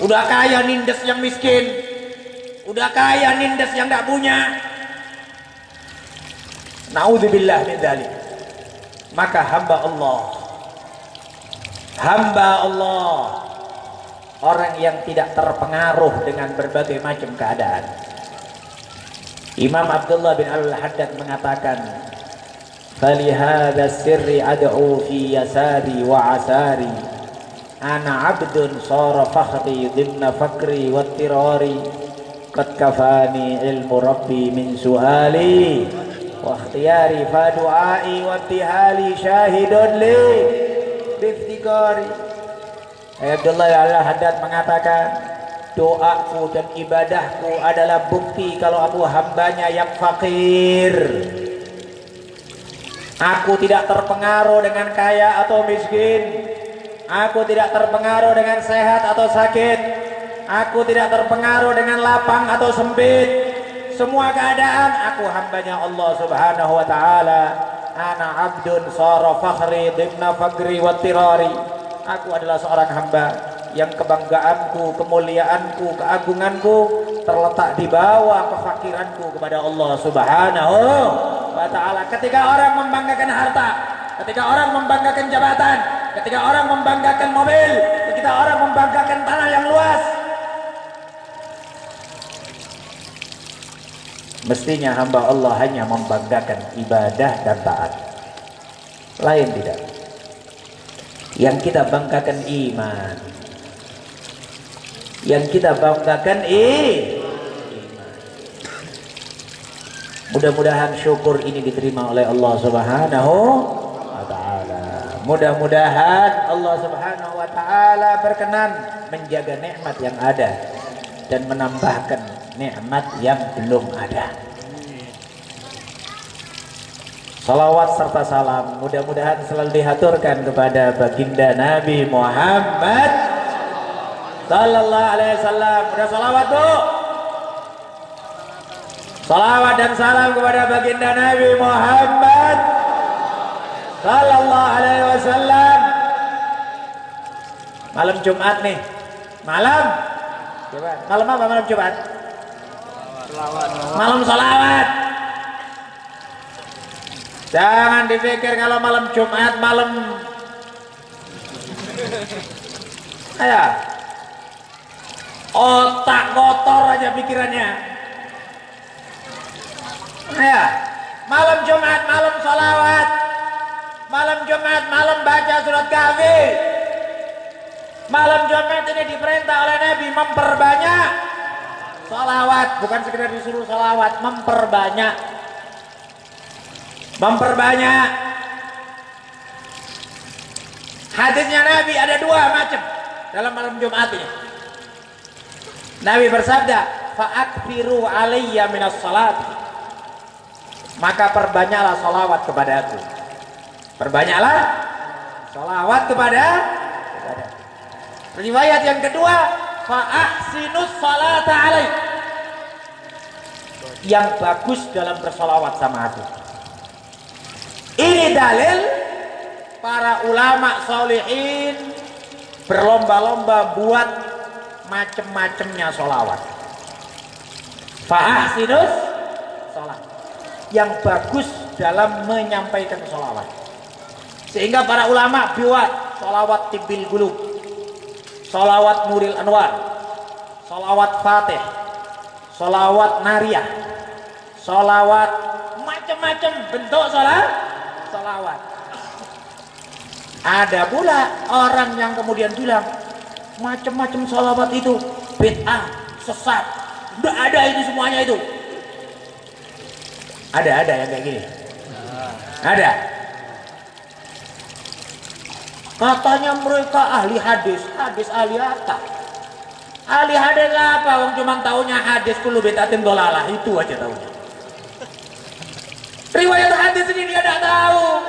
Udah kaya nindes yang miskin, udah kaya nindes yang tidak punya. Na'udzubillah min dzalik. Maka hamba Allah, orang yang tidak terpengaruh dengan berbagai macam keadaan. Imam Abdullah bin Al-Haddad mengatakan, "Falihadza sirri ad'u fi yasari wa asari, ana 'abdun sara fakhri dhimna fakri wattirari, qad kafani ilmu rabbi min su'ali, wa ikhtiyari fa du'ai wa tihali syahidun li biftikari." Abdullah Al-Haddad mengatakan, doaku dan ibadahku adalah bukti kalau aku hambanya yang fakir. Aku tidak terpengaruh dengan kaya atau miskin. Aku tidak terpengaruh dengan sehat atau sakit. Aku tidak terpengaruh dengan lapang atau sempit. Semua keadaan aku hambanya Allah Subhanahu wa ta'ala. Ana abdun sara fakhri dhimna fakri wattirari. Aku adalah seorang hamba yang kebanggaanku, kemuliaanku, keagunganku terletak di bawah kefakiranku kepada Allah Subhanahu wa ta'ala. Ketika orang membanggakan harta, ketika orang membanggakan jabatan, ketika orang membanggakan mobil, ketika orang membanggakan tanah yang luas, mestinya hamba Allah hanya membanggakan ibadah dan taat, lain tidak. Yang kita banggakan iman, yang kita banggakan iman. Mudah-mudahan syukur ini diterima oleh Allah Subhanahu wa ta'ala. Mudah-mudahan Allah Subhanahu wa ta'ala berkenan menjaga nikmat yang ada dan menambahkan nikmat yang belum ada. Salawat serta salam mudah-mudahan selalu dihaturkan kepada baginda Nabi Muhammad sallallahu alaihi wasallam. Udah salawat, Bu? Salawat dan salam kepada baginda Nabi Muhammad sallallahu alaihi wasallam. Malam Jumat nih. Malam apa malam Jumat? Malam salawat. Jangan dipikir kalau malam Jumat malam otak kotor aja pikirannya. Malam Jumat malam salawat, Malam Jumat, malam baca surat Kahfi. Malam Jumat ini diperintah oleh Nabi memperbanyak sholawat, bukan sekedar disuruh sholawat, memperbanyak. Memperbanyak. Hadisnya Nabi ada 2 macam dalam malam Jumat ini. Nabi bersabda, "Fa'akfiru alayya minas salat." Maka perbanyaklah sholawat kepada aku. Perbanyaklah sholawat kepada. Riwayat yang kedua, fa'ahsinus salata alaih. Yang bagus dalam bersolawat sama aku. Ini dalil para ulama sholihin berlomba-lomba buat macem-macemnya sholawat. Fa'ahsinus sholat. Yang bagus dalam menyampaikan sholawat. Sehingga para ulama buat sholawat tibil gulub, sholawat nuril anwar, sholawat fatih, sholawat nariyah, sholawat macam-macam bentuk sholawat. Ada pula orang yang kemudian bilang macam-macam sholawat itu bid'ah, sesat, tidak ada itu semuanya itu. Ada yang kayak gini. Ada. Katanya mereka ahli hadis ahli apa? Ahli hadis apa? Wong cuma taunya hadis kullu bid'atin dhalalah, itu aja taunya. Riwayat hadis ini dia tidak tahu.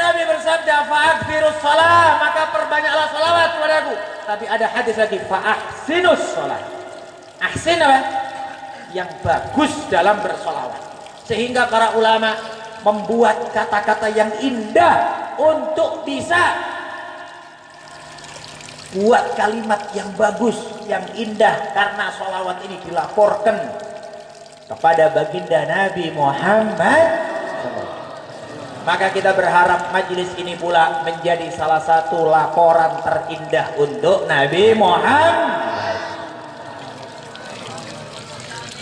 Nabi bersabda, "Fa'akfirus shalah," maka perbanyaklah salawat kepadaku. Tapi ada hadis lagi, "Fa'ahsinus shalah." Ahsin apa? Yang bagus dalam bersolawat. Sehingga para ulama membuat kata-kata yang indah untuk bisa buat kalimat yang bagus, yang indah, karena sholawat ini dilaporkan kepada baginda Nabi Muhammad. Maka kita berharap majelis ini pula menjadi salah satu laporan terindah untuk Nabi Muhammad.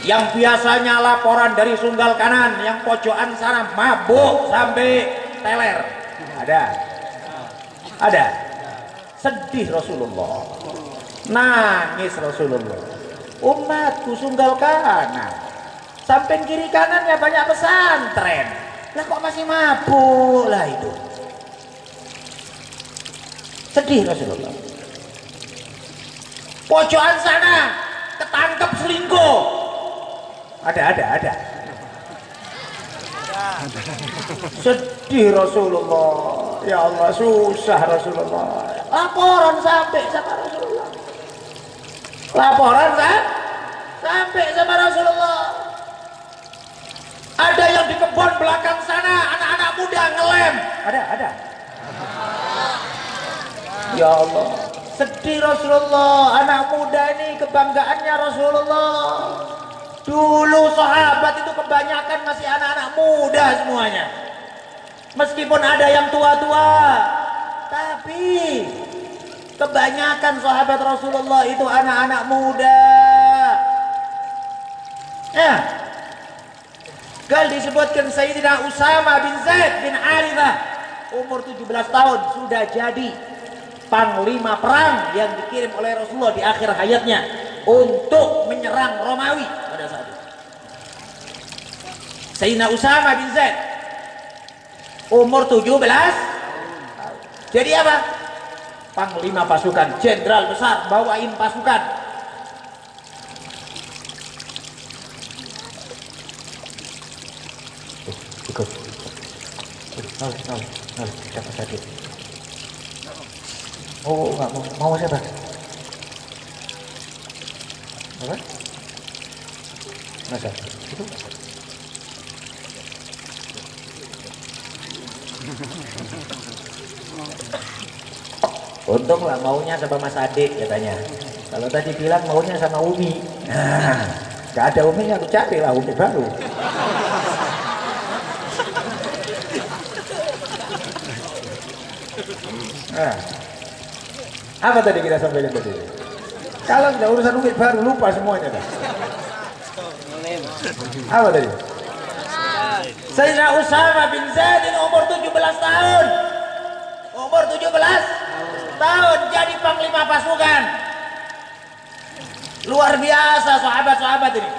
Yang biasanya laporan dari Sunggal Kanan, yang pojokan sana mabuk sampai teler. Ada. Sedih Rasulullah, nangis Rasulullah. Umatku Sunggal Kanan, samping kiri kanannya banyak pesantren, lah kok masih mabuk lah itu. Sedih Rasulullah. Pojokan sana ketangkep selingkuh. Ada. Sedih Rasulullah. Ya Allah, susah Rasulullah. Laporan sampai sama Rasulullah. Sampai sama Rasulullah. Ada yang di kebun belakang sana, anak-anak muda ngelem. Ada. Ya Allah, sedih Rasulullah. Anak muda ini kebanggaannya Rasulullah. Dulu sahabat itu kebanyakan masih anak-anak muda semuanya. Meskipun ada yang tua-tua, tapi kebanyakan sahabat Rasulullah itu anak-anak muda. Ya. Gal disebutkan Sayyidina Usama bin Zaid bin Harithah umur 17 tahun sudah jadi panglima perang yang dikirim oleh Rasulullah di akhir hayatnya untuk menyerang Romawi pada saat itu. Sayyidina Usama bin Zaid umur 17 tahun. Jadi apa? Panglima pasukan, jenderal besar, bawain pasukan. Ikut. Siapa sakit? Oh, nggak mau siapa? Apa? Masa? Itu? Untung lah maunya sama Mas Adik katanya. Kalau tadi bilang maunya sama Umi. Nah, gak ada Umi, aku cari lah Umi baru. Nah, apa tadi kita sampaikan tadi? Kalau sudah urusan Umi baru lupa semuanya dah. Apa tadi? Sayyidina Usama bin Zaid ini umur 17 tahun. Umur 17 tahun jadi panglima pasukan. Luar biasa sahabat-sahabat ini.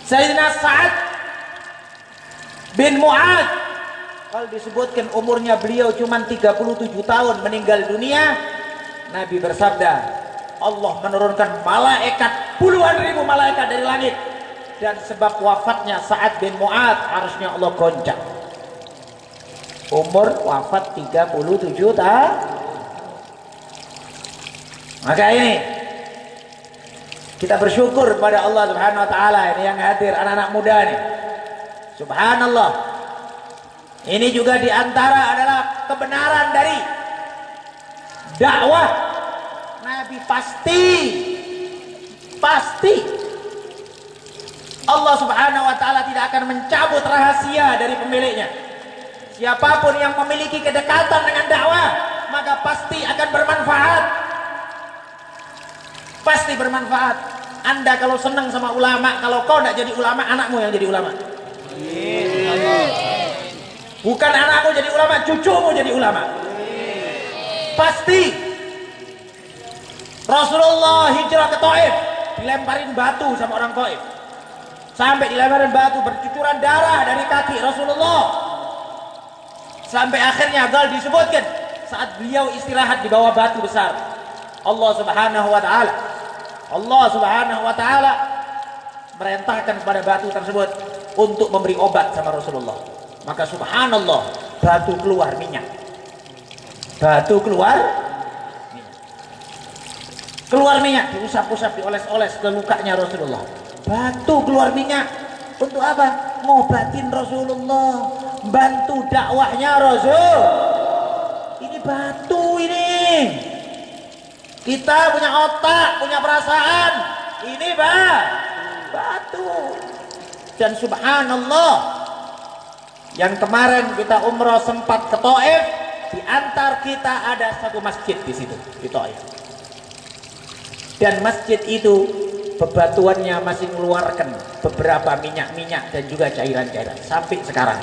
Sayyidina Sa'ad bin Mu'ad, kalau disebutkan umurnya beliau cuma 37 tahun meninggal dunia, Nabi bersabda, Allah menurunkan malaikat, puluhan ribu malaikat dari langit, dan sebab wafatnya Sa'ad bin Mu'ad, harusnya Allah goncang. Umur wafat 37 tahun. Maka ini kita bersyukur kepada Allah Subhanahu wa taala ini yang hadir anak-anak muda ini. Subhanallah. Ini juga diantara adalah kebenaran dari dakwah Nabi. Pasti Allah Subhanahu wa taala tidak akan mencabut rahasia dari pemiliknya. Siapapun yang memiliki kedekatan dengan dakwah, maka pasti akan bermanfaat. Pasti bermanfaat. Anda kalau senang sama ulama, kalau kau tidak jadi ulama, anakmu yang jadi ulama. Bukan anakmu jadi ulama, cucumu jadi ulama. Pasti. Rasulullah hijrah ke Taif, dilemparin batu sama orang Taif. Sampai dilemparin batu, bercucuran darah dari kaki Rasulullah. Sampai akhirnya gal disebutkan saat beliau istirahat di bawah batu besar. Allah Subhanahu wa taala merintahkan kepada batu tersebut untuk memberi obat sama Rasulullah. Maka subhanallah, batu keluar minyak. Batu keluar minyak. Keluar minyak, diusap-usap, dioles-oles ke lukanya Rasulullah. Batu keluar minyak. Untuk apa? Ngobatin Rasulullah, bantu dakwahnya Rasul. Ini batu ini. Kita punya otak, punya perasaan. Ini batu. Dan subhanallah, yang kemarin kita umroh sempat ke Taif, di antar kita ada satu masjid di situ, di Taif. Dan masjid itu bebatuannya masih mengeluarkan beberapa minyak-minyak dan juga cairan-cairan sampai sekarang.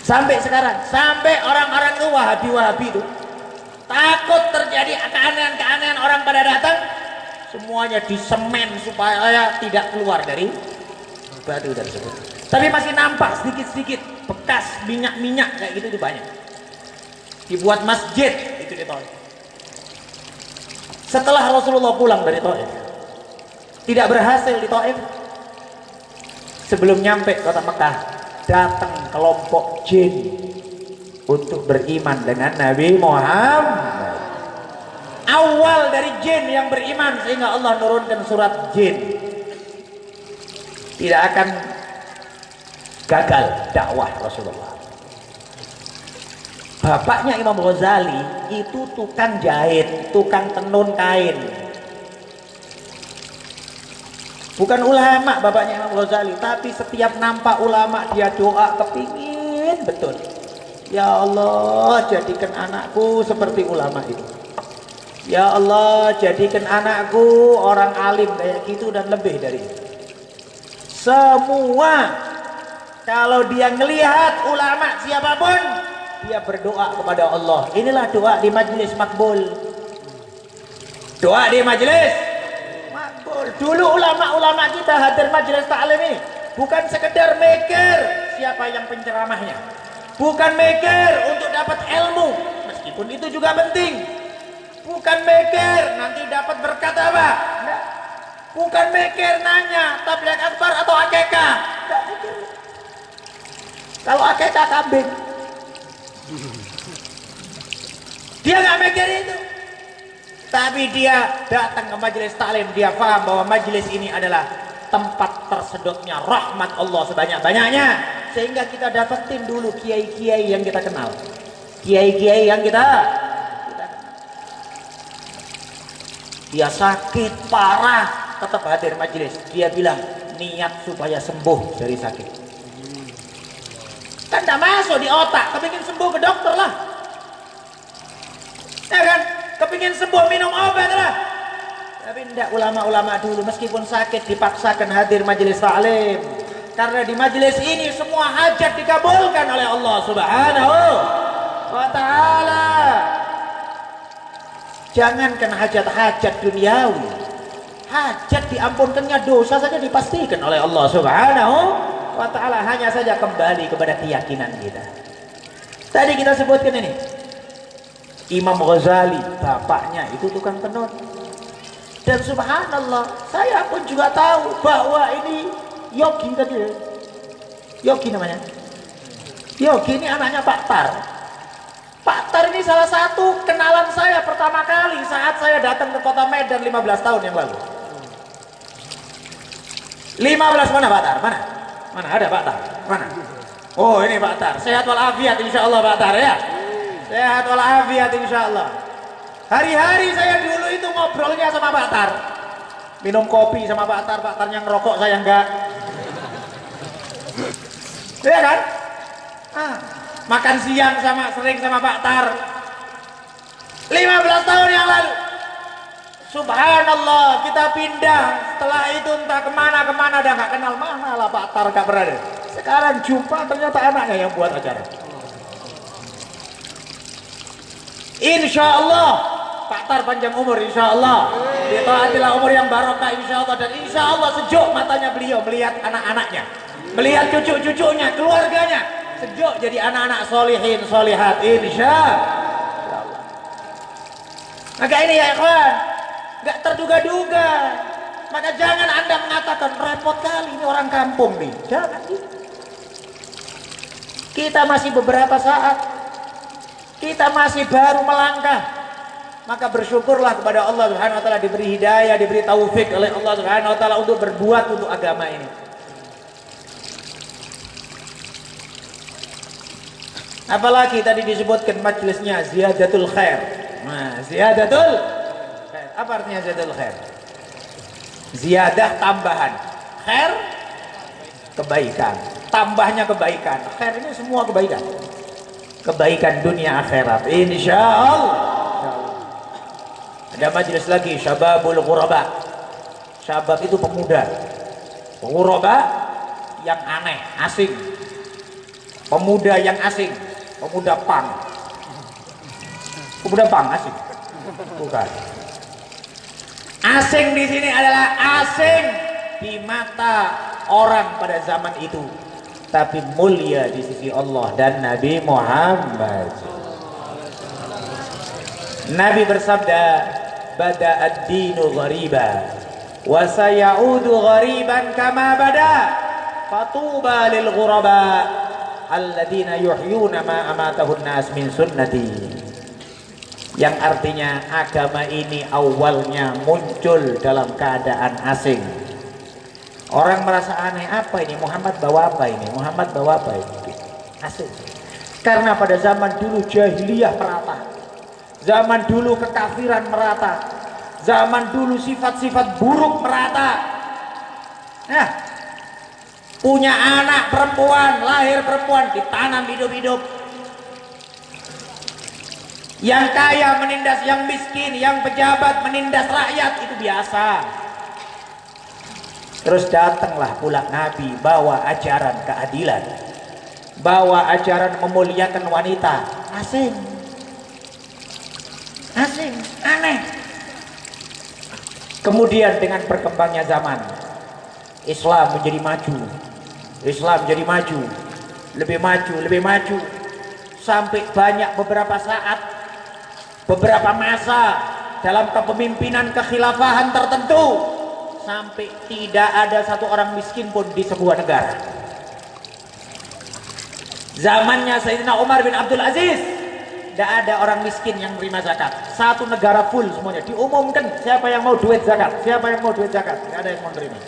Sampai orang-orang itu Wahabi itu takut terjadi keanehan-keanehan, orang pada datang, semuanya disemen supaya tidak keluar dari batu tersebut. Tapi masih nampak sedikit-sedikit bekas minyak-minyak kayak gitu, itu banyak. Dibuat masjid itu di Taif. Setelah Rasulullah pulang dari Taif, tidak berhasil di Taif. Sebelum nyampe kota Mekah, datang kelompok jin untuk beriman dengan Nabi Muhammad. Awal dari jin yang beriman, sehingga Allah turunkan surat jin. Tidak akan gagal dakwah Rasulullah. Bapaknya Imam Ghazali itu tukang jahit, tukang tenun kain. Bukan ulama bapaknya Imam Ghazali, tapi setiap nampak ulama dia doa kepingin betul. Ya Allah, jadikan anakku seperti ulama itu. Ya Allah, jadikan anakku orang alim kayak gitu dan lebih dari itu. Semua kalau dia ngelihat ulama siapapun, dia berdoa kepada Allah. Inilah doa di majelis makbul. Doa di majelis makbul. Dulu ulama-ulama kita hadir majelis ta'lim ini bukan sekedar mikir siapa yang penceramahnya, bukan mikir untuk dapat ilmu, meskipun itu juga penting. Bukan mikir nanti dapat berkat apa. Enggak. Bukan mikir nanya tabligh akbar atau akekah. Enggak mikir. Kalau akekah kambing, dia nggak mikir itu. Tapi dia datang ke majelis taklim, dia paham bahwa majelis ini adalah tempat tersedotnya rahmat Allah sebanyak-banyaknya. Sehingga kita dapetin dulu kiai-kiai yang kita kenal, kiai-kiai yang kita kenal. Dia sakit parah, tetap hadir majelis. Dia bilang niat supaya sembuh dari sakit. Kan tidak masuk di otak, kepingin sembuh ke dokter lah. Ya kan? Kepingin sembuh minum obat lah. Tapi tidak ulama-ulama dulu meskipun sakit dipaksakan hadir majelis taklim. Karena di majelis ini semua hajat dikabulkan oleh Allah Subhanahu wa taala. Jangankan hajat-hajat duniawi, hajat diampunkannya dosa saja dipastikan oleh Allah Subhanahu wa taala. Hanya saja kembali kepada keyakinan kita. Tadi kita sebutkan ini Imam Ghazali, bapaknya itu tukang tenun. Dan subhanallah, saya pun juga tahu bahwa ini Yogi tadi ya. Yogi namanya. Yogi ini anaknya Pak Tar. Pak Tar ini salah satu kenalan saya pertama kali saat saya datang ke kota Medan 15 tahun yang lalu. 15 mana Pak Tar? Mana? Mana ada Pak Tar? Mana? Oh ini Pak Tar. Sehat walafiat insya Allah Pak Tar ya. Sehat walafiat insya Allah. Hari-hari saya dulu itu ngobrolnya sama Pak Tar. Minum kopi sama Pak Tar yang ngerokok saya enggak. Iya kan? Makan siang sering sama Pak Tar 15 tahun yang lalu. Subhanallah, kita pindah. Setelah itu entah kemana dah nggak kenal, mana lah Pak Tar nggak berada. Sekarang jumpa ternyata anaknya yang buat acara. Insya Allah Pak Tar panjang umur, insya Allah ditaatilah umur yang barokah, insya Allah. Dan insya Allah sejuk matanya beliau melihat anak-anaknya, melihat cucu-cucunya, keluarganya sejuk jadi anak-anak solihin solihat, insya Allah. Maka ini ya ikhwan, nggak terduga-duga. Maka jangan Anda mengatakan repot kali ini orang kampung nih, jangan gitu. Kita masih beberapa saat, kita masih baru melangkah, maka bersyukurlah kepada Allah Subhanahu wa taala diberi hidayah, diberi taufik oleh Allah Subhanahu wa taala untuk berbuat untuk agama ini. Apalagi tadi disebutkan majelisnya ziyadatul khair. Nah, ziyadatul khair. Apa artinya ziyadatul khair? Ziyadah tambahan, khair kebaikan, tambahnya kebaikan. Khair ini semua kebaikan. Kebaikan dunia akhirat, insya Allah. Ada majelis lagi, syababul ghuraba. Syabab itu pemuda, ghuraba yang aneh, asing. Pemuda yang asing, pemuda pang. Pemuda pang asing, bukan. Asing di sini adalah asing di mata orang pada zaman itu, tapi mulia di sisi Allah dan Nabi Muhammad. Nabi bersabda, bada ad-dinu ghariba wa sayaudu ghariban kama bada fatuba lil ghuraba alladzina yuhyuna ma amatahun nas min sunnati. Yang artinya agama ini awalnya muncul dalam keadaan asing. Orang merasa aneh, apa ini Muhammad bawa apa ini, Muhammad bawa apa ini, asing. Karena pada zaman dulu jahiliyah merata, zaman dulu kekafiran merata, zaman dulu sifat-sifat buruk merata. Nah, punya anak perempuan, lahir perempuan, ditanam hidup-hidup. Yang kaya menindas yang miskin, yang pejabat menindas rakyat, itu biasa. Terus datanglah pula Nabi bawa ajaran keadilan, bawa ajaran memuliakan wanita. Asing, asing, aneh. Kemudian dengan berkembangnya zaman, Islam menjadi maju, Islam menjadi maju, lebih maju, sampai banyak beberapa saat, beberapa masa dalam kepemimpinan kekhilafahan tertentu, sampai tidak ada satu orang miskin pun di sebuah negara. Zamannya Sayyidina Umar bin Abdul Aziz, tidak ada orang miskin yang menerima zakat. Satu negara full semuanya diumumkan, siapa yang mau duit zakat, siapa yang mau duit zakat, tidak ada yang mau menerima.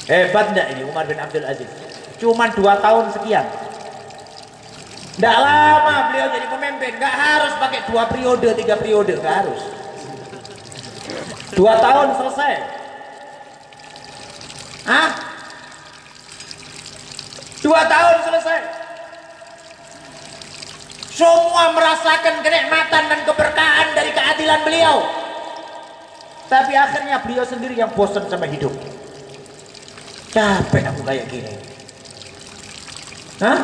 Hebat enggak ini Umar bin Abdul Aziz? Cuman 2 tahun sekian. Tidak lama beliau jadi pemimpin, nggak harus pakai 2 periode, 3 periode, nggak harus. 2 tahun selesai. 2 tahun selesai. Semua merasakan kenikmatan dan keberkahan dari keadilan beliau. Tapi akhirnya beliau sendiri yang bosan sama hidup. Capek aku kayak gini. Hah?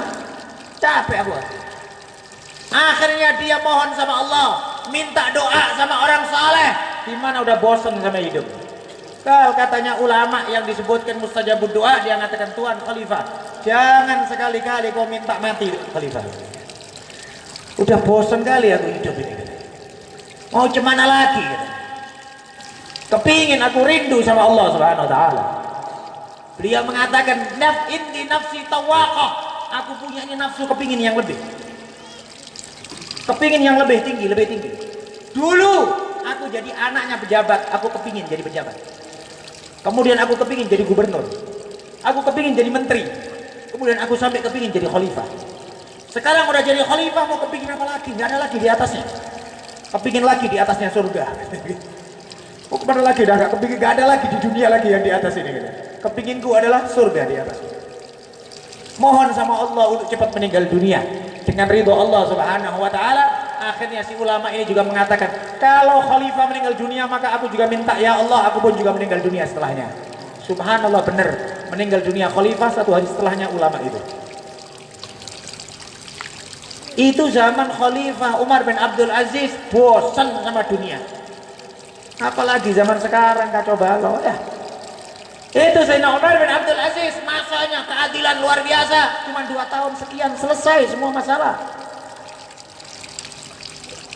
Capek aku. Akhirnya dia mohon sama Allah, minta doa sama orang saleh. Di mana udah bosan sama hidup. Kalau katanya ulama yang disebutkan mustajabud doa, dia mengatakan, Tuhan Khalifah, jangan sekali-kali kau minta mati Khalifah. Udah bosan kali aku hidup ini. Mau cemana lagi? Kepingin, aku rindu sama Allah Subhanahu Wa Taala. Beliau mengatakan, inni nafsi tawaqah. Aku punya ini nafsu kepingin yang lebih. Kepingin yang lebih tinggi, lebih tinggi. Dulu aku jadi anaknya pejabat, aku kepingin jadi pejabat. Kemudian aku kepingin jadi gubernur. Aku kepingin jadi menteri. Kemudian aku sampai kepingin jadi khalifah. Sekarang udah jadi khalifah, mau kepingin apa lagi? Gak ada lagi di atasnya. Kepingin lagi di atasnya surga. Oh, kemana lagi? Dah gak kepingin, gak ada lagi di dunia lagi yang di atas ini. Kepinginku adalah surga di atas. Mohon sama Allah untuk cepat meninggal dunia dengan ridho Allah Subhanahu Wa Taala. Akhirnya si ulama ini juga mengatakan, kalau khalifah meninggal dunia maka aku juga minta, ya Allah, aku pun juga meninggal dunia setelahnya. Subhanallah, benar, meninggal dunia khalifah, 1 hari setelahnya ulama itu. Itu zaman Khalifah Umar bin Abdul Aziz, bosan sama dunia. Apalagi zaman sekarang, kacau balau ya. Itu Sayyidina Umar bin Abdul Aziz, masanya keadilan luar biasa. Cuma 2 tahun sekian selesai semua masalah.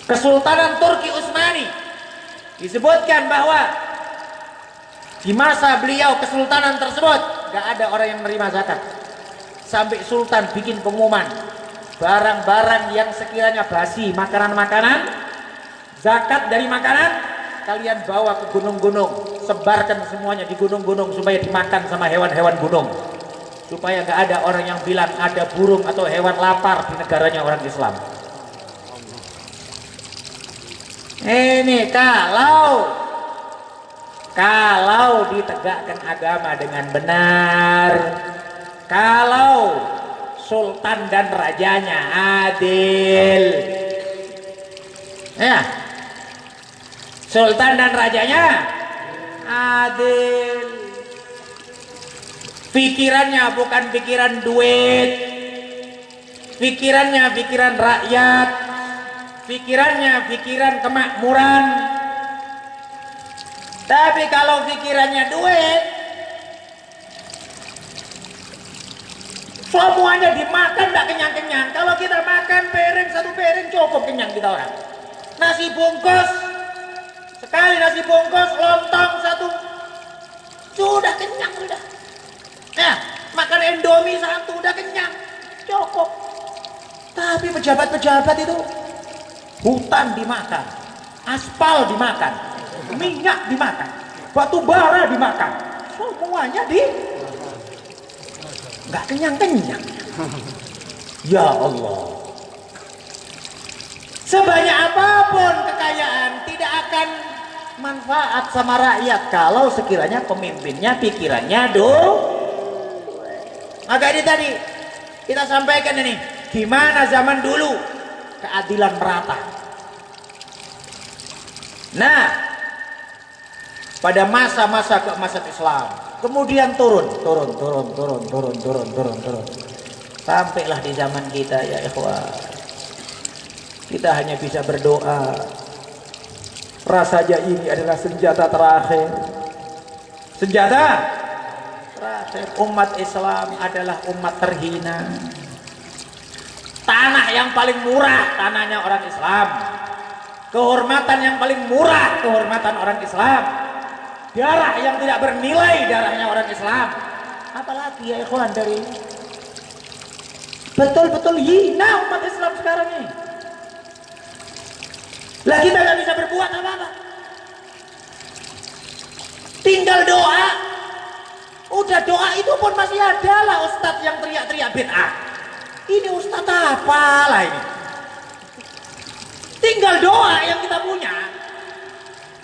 Kesultanan Turki Utsmani disebutkan bahwa di masa beliau kesultanan tersebut gak ada orang yang menerima zakat. Sampai sultan bikin pengumuman, barang-barang yang sekiranya basi, makanan-makanan, zakat dari makanan kalian bawa ke gunung-gunung, sebarkan semuanya di gunung-gunung supaya dimakan sama hewan-hewan gunung, supaya gak ada orang yang bilang ada burung atau hewan lapar di negaranya orang Islam. Ini kalau ditegakkan agama dengan benar, kalau sultan dan rajanya adil, ya, sultan dan rajanya adil, pikirannya bukan pikiran duit, pikirannya pikiran rakyat, pikirannya pikiran kemakmuran. Tapi kalau pikirannya duit, semuanya dimakan gak kenyang-kenyang. Kalau kita makan piring, 1 piring cukup kenyang kita orang. Nasi bungkus, sekali nasi bungkus, lontong 1, sudah kenyang sudah. Nah, makan Indomie 1 udah kenyang, cukup. Tapi pejabat-pejabat itu, hutan dimakan, aspal dimakan, minyak dimakan, batu bara dimakan, semuanya nggak kenyang-kenyang. Ya Allah, sebanyak apapun kekayaan tidak akan manfaat sama rakyat kalau sekiranya pemimpinnya pikirannya maka ini tadi kita sampaikan ini, gimana zaman dulu keadilan merata. Nah, pada masa-masa keemasan Islam, kemudian turun. Sampailah di zaman kita, ya ikhwan. Kita hanya bisa berdoa. Rasanya ini adalah senjata terakhir. Senjata terakhir. Umat Islam adalah umat terhina. Tanah yang paling murah, tanahnya orang Islam. Kehormatan yang paling murah, kehormatan orang Islam. Darah yang tidak bernilai, darahnya orang Islam. Apalagi ya ikhwan dari betul-betul hina umat Islam sekarang ini. Lah kita nggak bisa berbuat apa-apa. Tinggal doa. Udah doa itu pun masih ada lah ustadz yang teriak-teriak bid'ah. Ini ustadz apalah ini. Tinggal doa yang kita punya,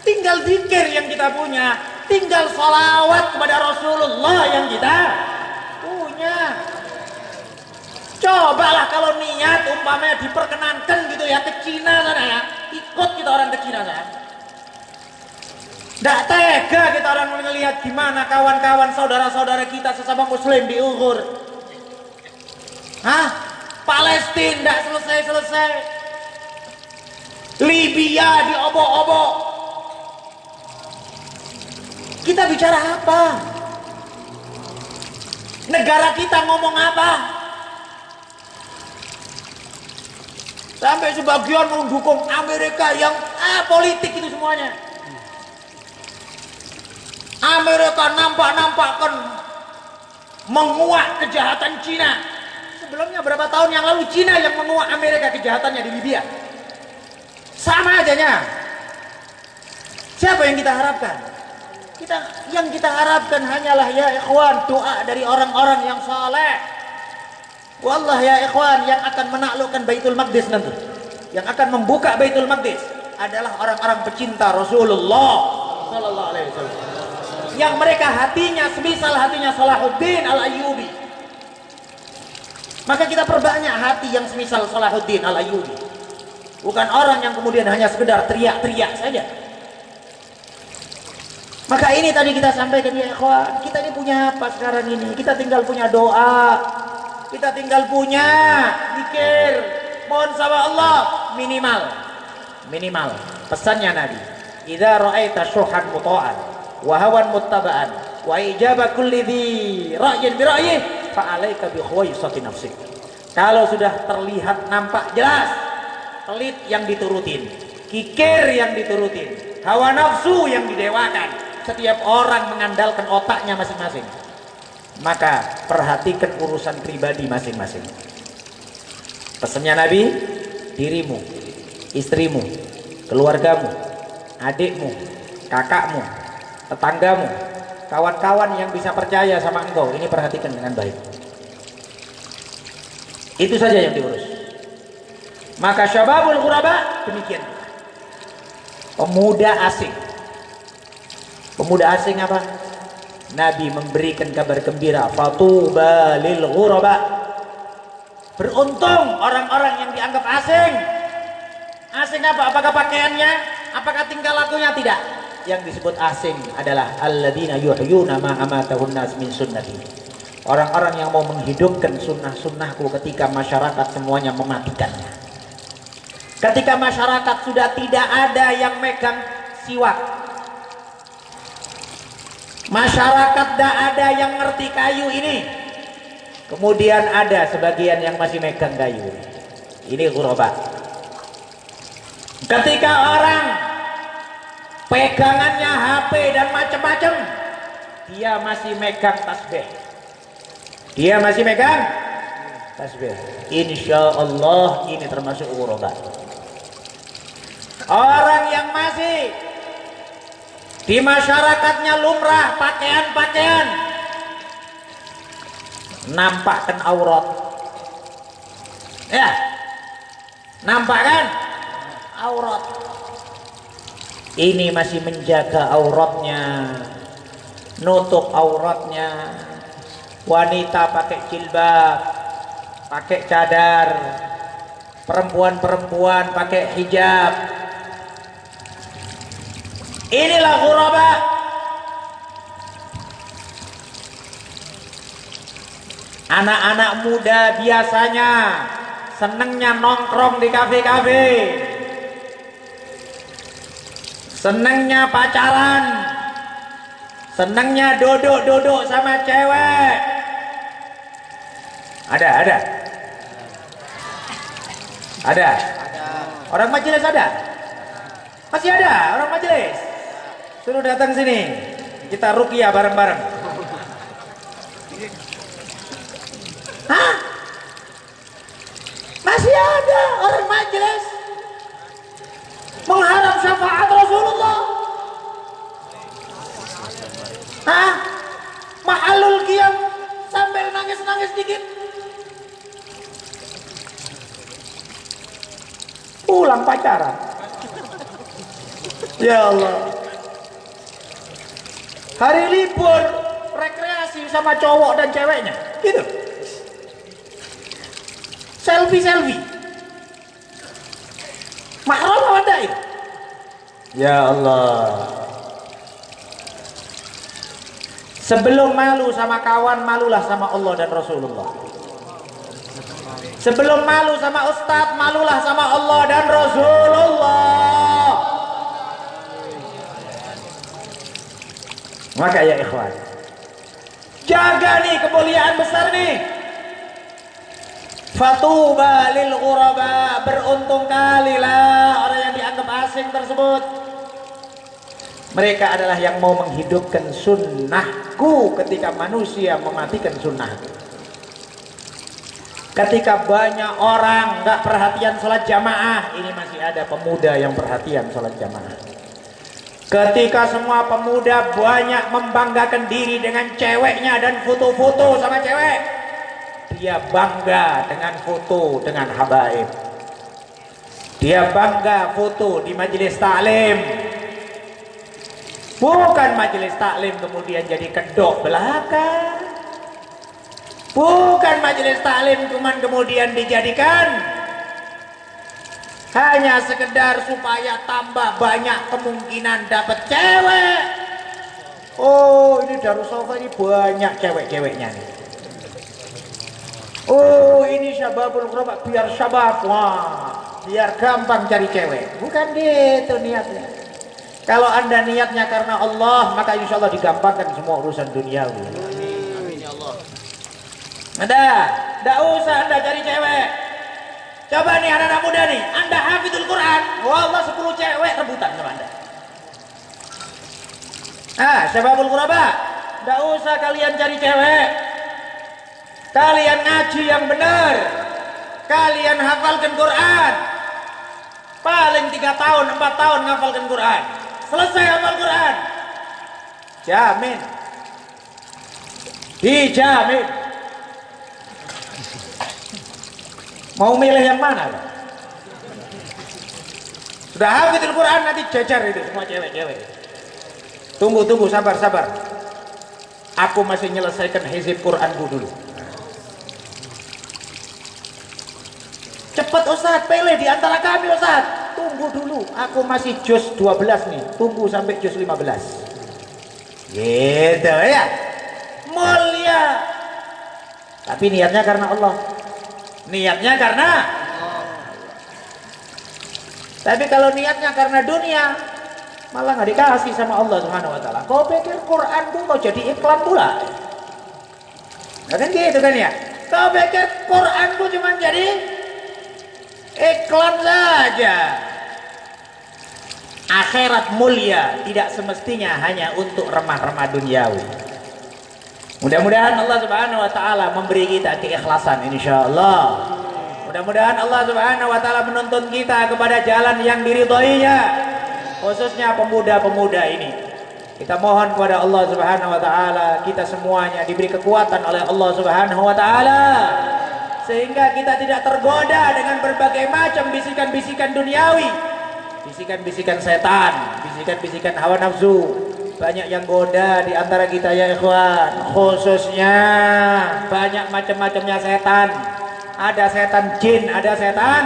tinggal zikir yang kita punya, tinggal sholawat kepada Rasulullah yang kita punya. Cobalah kalau niat umpamanya diperkenankan gitu ya ke Cina sana ya, ikut kita orang ke Cina sana. Tidak tega kita orang melihat gimana kawan-kawan saudara-saudara kita sesama muslim di Uyghur. Hah? Palestina tidak selesai-selesai. Libya diobok-obok. Kita bicara apa? Negara kita ngomong apa? Sampai sebagian mendukung Amerika yang politik itu semuanya. Amerika nampak-nampakkan menguak kejahatan Cina. Sebelumnya berapa tahun yang lalu Cina yang menguak Amerika kejahatannya di Libya. Sama ajanya. Siapa yang kita harapkan? Yang kita harapkan hanyalah ya ikhwan, doa dari orang-orang yang saleh. Wallah ya ikhwan, yang akan menaklukkan Baitul Maqdis nanti, yang akan membuka Baitul Maqdis adalah orang-orang pecinta Rasulullah sallallahu alaihi wasallam. Yang mereka hatinya semisal hatinya Salahuddin Al-Ayyubi. Maka kita perbanyak hati yang semisal Salahuddin Al-Ayyubi. Bukan orang yang kemudian hanya sekedar teriak-teriak saja. Maka ini tadi kita sampaikan ya ikhwan, kita ini punya apa sekarang ini? Kita tinggal punya doa. Kita tinggal punya zikir. Mohon sama Allah minimal. Pesannya Nabi, "Idza ra'aita syuhan muta'an wa hawan muttaba'an wa ijaba kulli dhi ra'yin bi ra'yih fa 'alaika bi khuwaisati nafsik." Kalau sudah terlihat nampak jelas pelit yang diturutin, kikir yang diturutin, hawa nafsu yang didewakan, setiap orang mengandalkan otaknya masing-masing, maka perhatikan urusan pribadi masing-masing. Pesannya Nabi, dirimu, istrimu, keluargamu, adikmu, kakakmu, tetanggamu, kawan-kawan yang bisa percaya sama engkau, ini perhatikan dengan baik. Itu saja yang diurus. Maka syababul ghuraba demikian. Pemuda asing. Pemuda asing apa? Nabi memberikan kabar gembira, fatuba lil ghuraba. Beruntung orang-orang yang dianggap asing. Asing apa? Apakah pakaiannya? Apakah tingkah lakunya? Tidak. Yang disebut asing adalah alladzina yuhyuna ma amatahun nas min sunnati. Orang-orang yang mau menghidupkan sunnah-sunnahku ketika masyarakat semuanya mematikannya. Ketika masyarakat sudah tidak ada yang megang siwak, masyarakat tidak ada yang ngerti kayu ini, kemudian ada sebagian yang masih megang kayu. Ini ghuraba. Ketika orang pegangannya HP dan macam-macam, dia masih megang tasbih, dia masih megang tasbih, insya Allah ini termasuk ghuraba. Orang yang masih di masyarakatnya lumrah pakaian-pakaian nampakkan aurat, ya, nampakkan aurat, ini masih menjaga auratnya, nutup auratnya. Wanita pakai jilbab, pakai cadar, perempuan-perempuan pakai hijab. Inilah ghuraba. Anak-anak muda biasanya senengnya nongkrong di kafe-kafe, senengnya pacaran, senengnya duduk-duduk sama cewek. Ada. Orang majelis ada? Masih ada orang majelis? Suruh datang sini, kita ruqyah bareng-bareng. Hah? Masih ada orang majelis mengharap syafaat Rasulullah? Hah? Mahalul qiyam sambil nangis-nangis dikit. Pulang pacaran. Ya Allah. Hari libur rekreasi sama cowok dan ceweknya, gitu. Selfie. Mahram apa enggak itu? Ya Allah. Sebelum malu sama kawan, malulah sama Allah dan Rasulullah. Sebelum malu sama ustadz, malulah sama Allah dan Rasulullah. Maka ya ikhwan, jaga nih kemuliaan besar nih. Fatuba lil ghuraba, beruntung kalilah orang yang dianggap asing tersebut. Mereka adalah yang mau menghidupkan sunnahku ketika manusia mematikan sunnahku. Ketika banyak orang nggak perhatian sholat jamaah, ini masih ada pemuda yang perhatian sholat jamaah. Ketika semua pemuda banyak membanggakan diri dengan ceweknya dan foto-foto sama cewek, dia bangga dengan foto dengan habaib. Dia bangga foto di majelis taklim. Bukan majelis taklim kemudian jadi kedok belaka. Bukan majelis taklim cuman kemudian dijadikan hanya sekedar supaya tambah banyak kemungkinan dapat cewek. Oh, ini Darussofa ini banyak cewek-ceweknya nih. Oh, ini syababul ghuraba biar syabab, wah, biar gampang cari cewek. Bukan gitu niatnya. Kalau anda niatnya karena Allah, maka insya Allah digampangkan semua urusan duniawi. Amin ya Allah. Tidak usah anda cari cewek. Coba nih anak-anak muda nih, anda hafidul Quran, wallah 10 cewek rebutan sama anda. Syababul ghuraba, tidak usah kalian cari cewek. Kalian ngaji yang benar, kalian hafalkan Quran. Paling 3 tahun, 4 tahun ngafalkan Quran. Selesai hafal Quran, jamin, dijamin. Mau milih yang mana? Sudah hafidul Quran nanti jajar itu semua cewek-cewek. Tunggu, sabar. Aku masih menyelesaikan hizib Quranku dulu. Cepat Ustaz, pilih di antara kami Ustaz. Tunggu dulu, aku masih juz 12 nih. Tunggu sampai juz 15. Gitu ya. Mulia. Tapi niatnya karena Allah. Niatnya karena Tapi kalau niatnya karena dunia, malah nggak dikasih sama Allah Subhanahu wa taala. Kau pikir Quran tuh mau jadi iklan pula? Nah, kan gitu kan ya? Kau pikir Quran tuh cuma jadi iklan saja. Akhirat mulia tidak semestinya hanya untuk remah-remah duniawi. Mudah-mudahan Allah Subhanahu wa taala memberi kita keikhlasan insyaallah. Mudah-mudahan Allah Subhanahu wa taala menuntun kita kepada jalan yang diridhoinya, khususnya pemuda-pemuda ini. Kita mohon kepada Allah Subhanahu wa taala kita semuanya diberi kekuatan oleh Allah Subhanahu wa taala sehingga kita tidak tergoda dengan berbagai macam bisikan-bisikan duniawi, bisikan-bisikan setan, bisikan-bisikan hawa nafsu. Banyak yang goda di antara kita ya ikhwan, khususnya banyak macam-macamnya setan. Ada setan jin, ada setan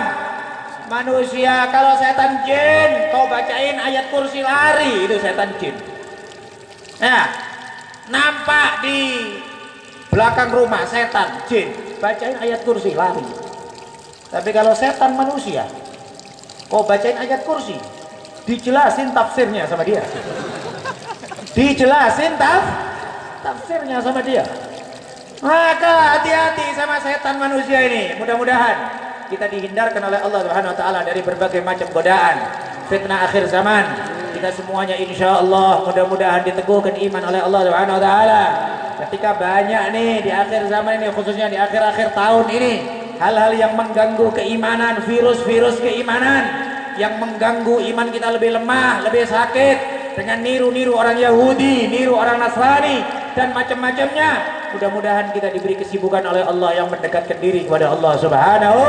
manusia. Kalau setan jin, kau bacain ayat kursi lari, itu setan jin. Nah, nampak di belakang rumah setan jin, bacain ayat kursi lari. Tapi kalau setan manusia, kau bacain ayat kursi, dijelasin tafsirnya sama dia. Dijelasin tafsirnya sama dia. Maka hati-hati sama setan manusia ini. Mudah-mudahan kita dihindarkan oleh Allah Subhanahu wa taala dari berbagai macam godaan fitnah akhir zaman. Kita semuanya insya Allah mudah-mudahan diteguhkan iman oleh Allah Subhanahu wa taala. Ketika banyak nih di akhir zaman ini, khususnya di akhir-akhir tahun ini, hal-hal yang mengganggu keimanan, virus-virus keimanan yang mengganggu iman kita lebih lemah, lebih sakit, dengan niru-niru orang Yahudi, niru orang Nasrani dan macam-macamnya. Mudah-mudahan kita diberi kesibukan oleh Allah yang mendekatkan diri kepada Allah Subhanahu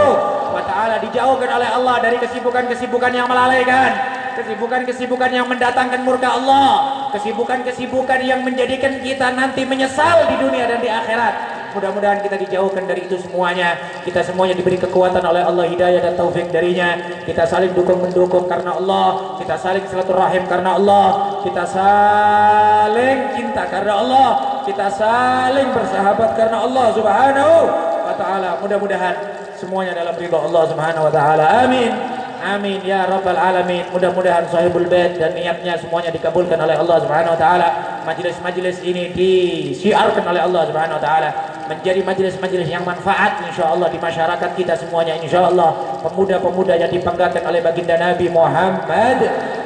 wa taala, dijauhkan oleh Allah dari kesibukan-kesibukan yang melalaikan, kesibukan-kesibukan yang mendatangkan murka Allah, kesibukan-kesibukan yang menjadikan kita nanti menyesal di dunia dan di akhirat. Mudah-mudahan kita dijauhkan dari itu semuanya. Kita semuanya diberi kekuatan oleh Allah, hidayah dan taufik darinya. Kita saling dukung-mendukung karena Allah. Kita saling silaturahim karena Allah. Kita saling cinta karena Allah. Kita saling bersahabat karena Allah Subhanahu wa ta'ala. Mudah-mudahan semuanya dalam ridha Allah Subhanahu wa ta'ala. Amin. Amin ya rabbal alamin. Mudah-mudahan sahibul bait dan niatnya semuanya dikabulkan oleh Allah Subhanahu wa taala. Majelis-majelis ini disiarkan oleh Allah Subhanahu wa taala menjadi majelis-majelis yang manfaat insyaallah di masyarakat kita semuanya insyaallah. Pemuda-pemuda yang dibanggakan oleh baginda Nabi Muhammad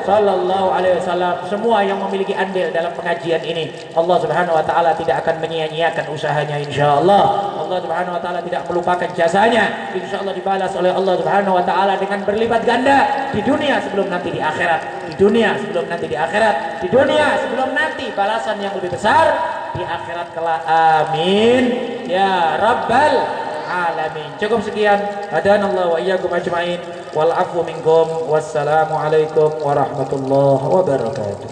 sallallahu alaihi wasallam, semua yang memiliki andil dalam pengajian ini, Allah Subhanahu wa taala tidak akan menyia-nyiakan usahanya insyaallah. Allah Subhanahu wa taala tidak melupakan jasanya. Insyaallah dibalas oleh Allah Subhanahu wa taala dengan berlipat ganda di dunia sebelum nanti di akhirat. Di dunia sebelum nanti di akhirat. Di dunia sebelum nanti balasan yang lebih besar di akhirat kelak. Amin ya rabbal alamin. Cukup sekian. Hadanallahu wa iyyakum ajmain. Wal afwu minkum. Wassalamu alaikum warahmatullahi wabarakatuh.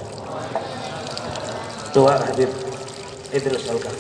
Doa Habib Idris Alka.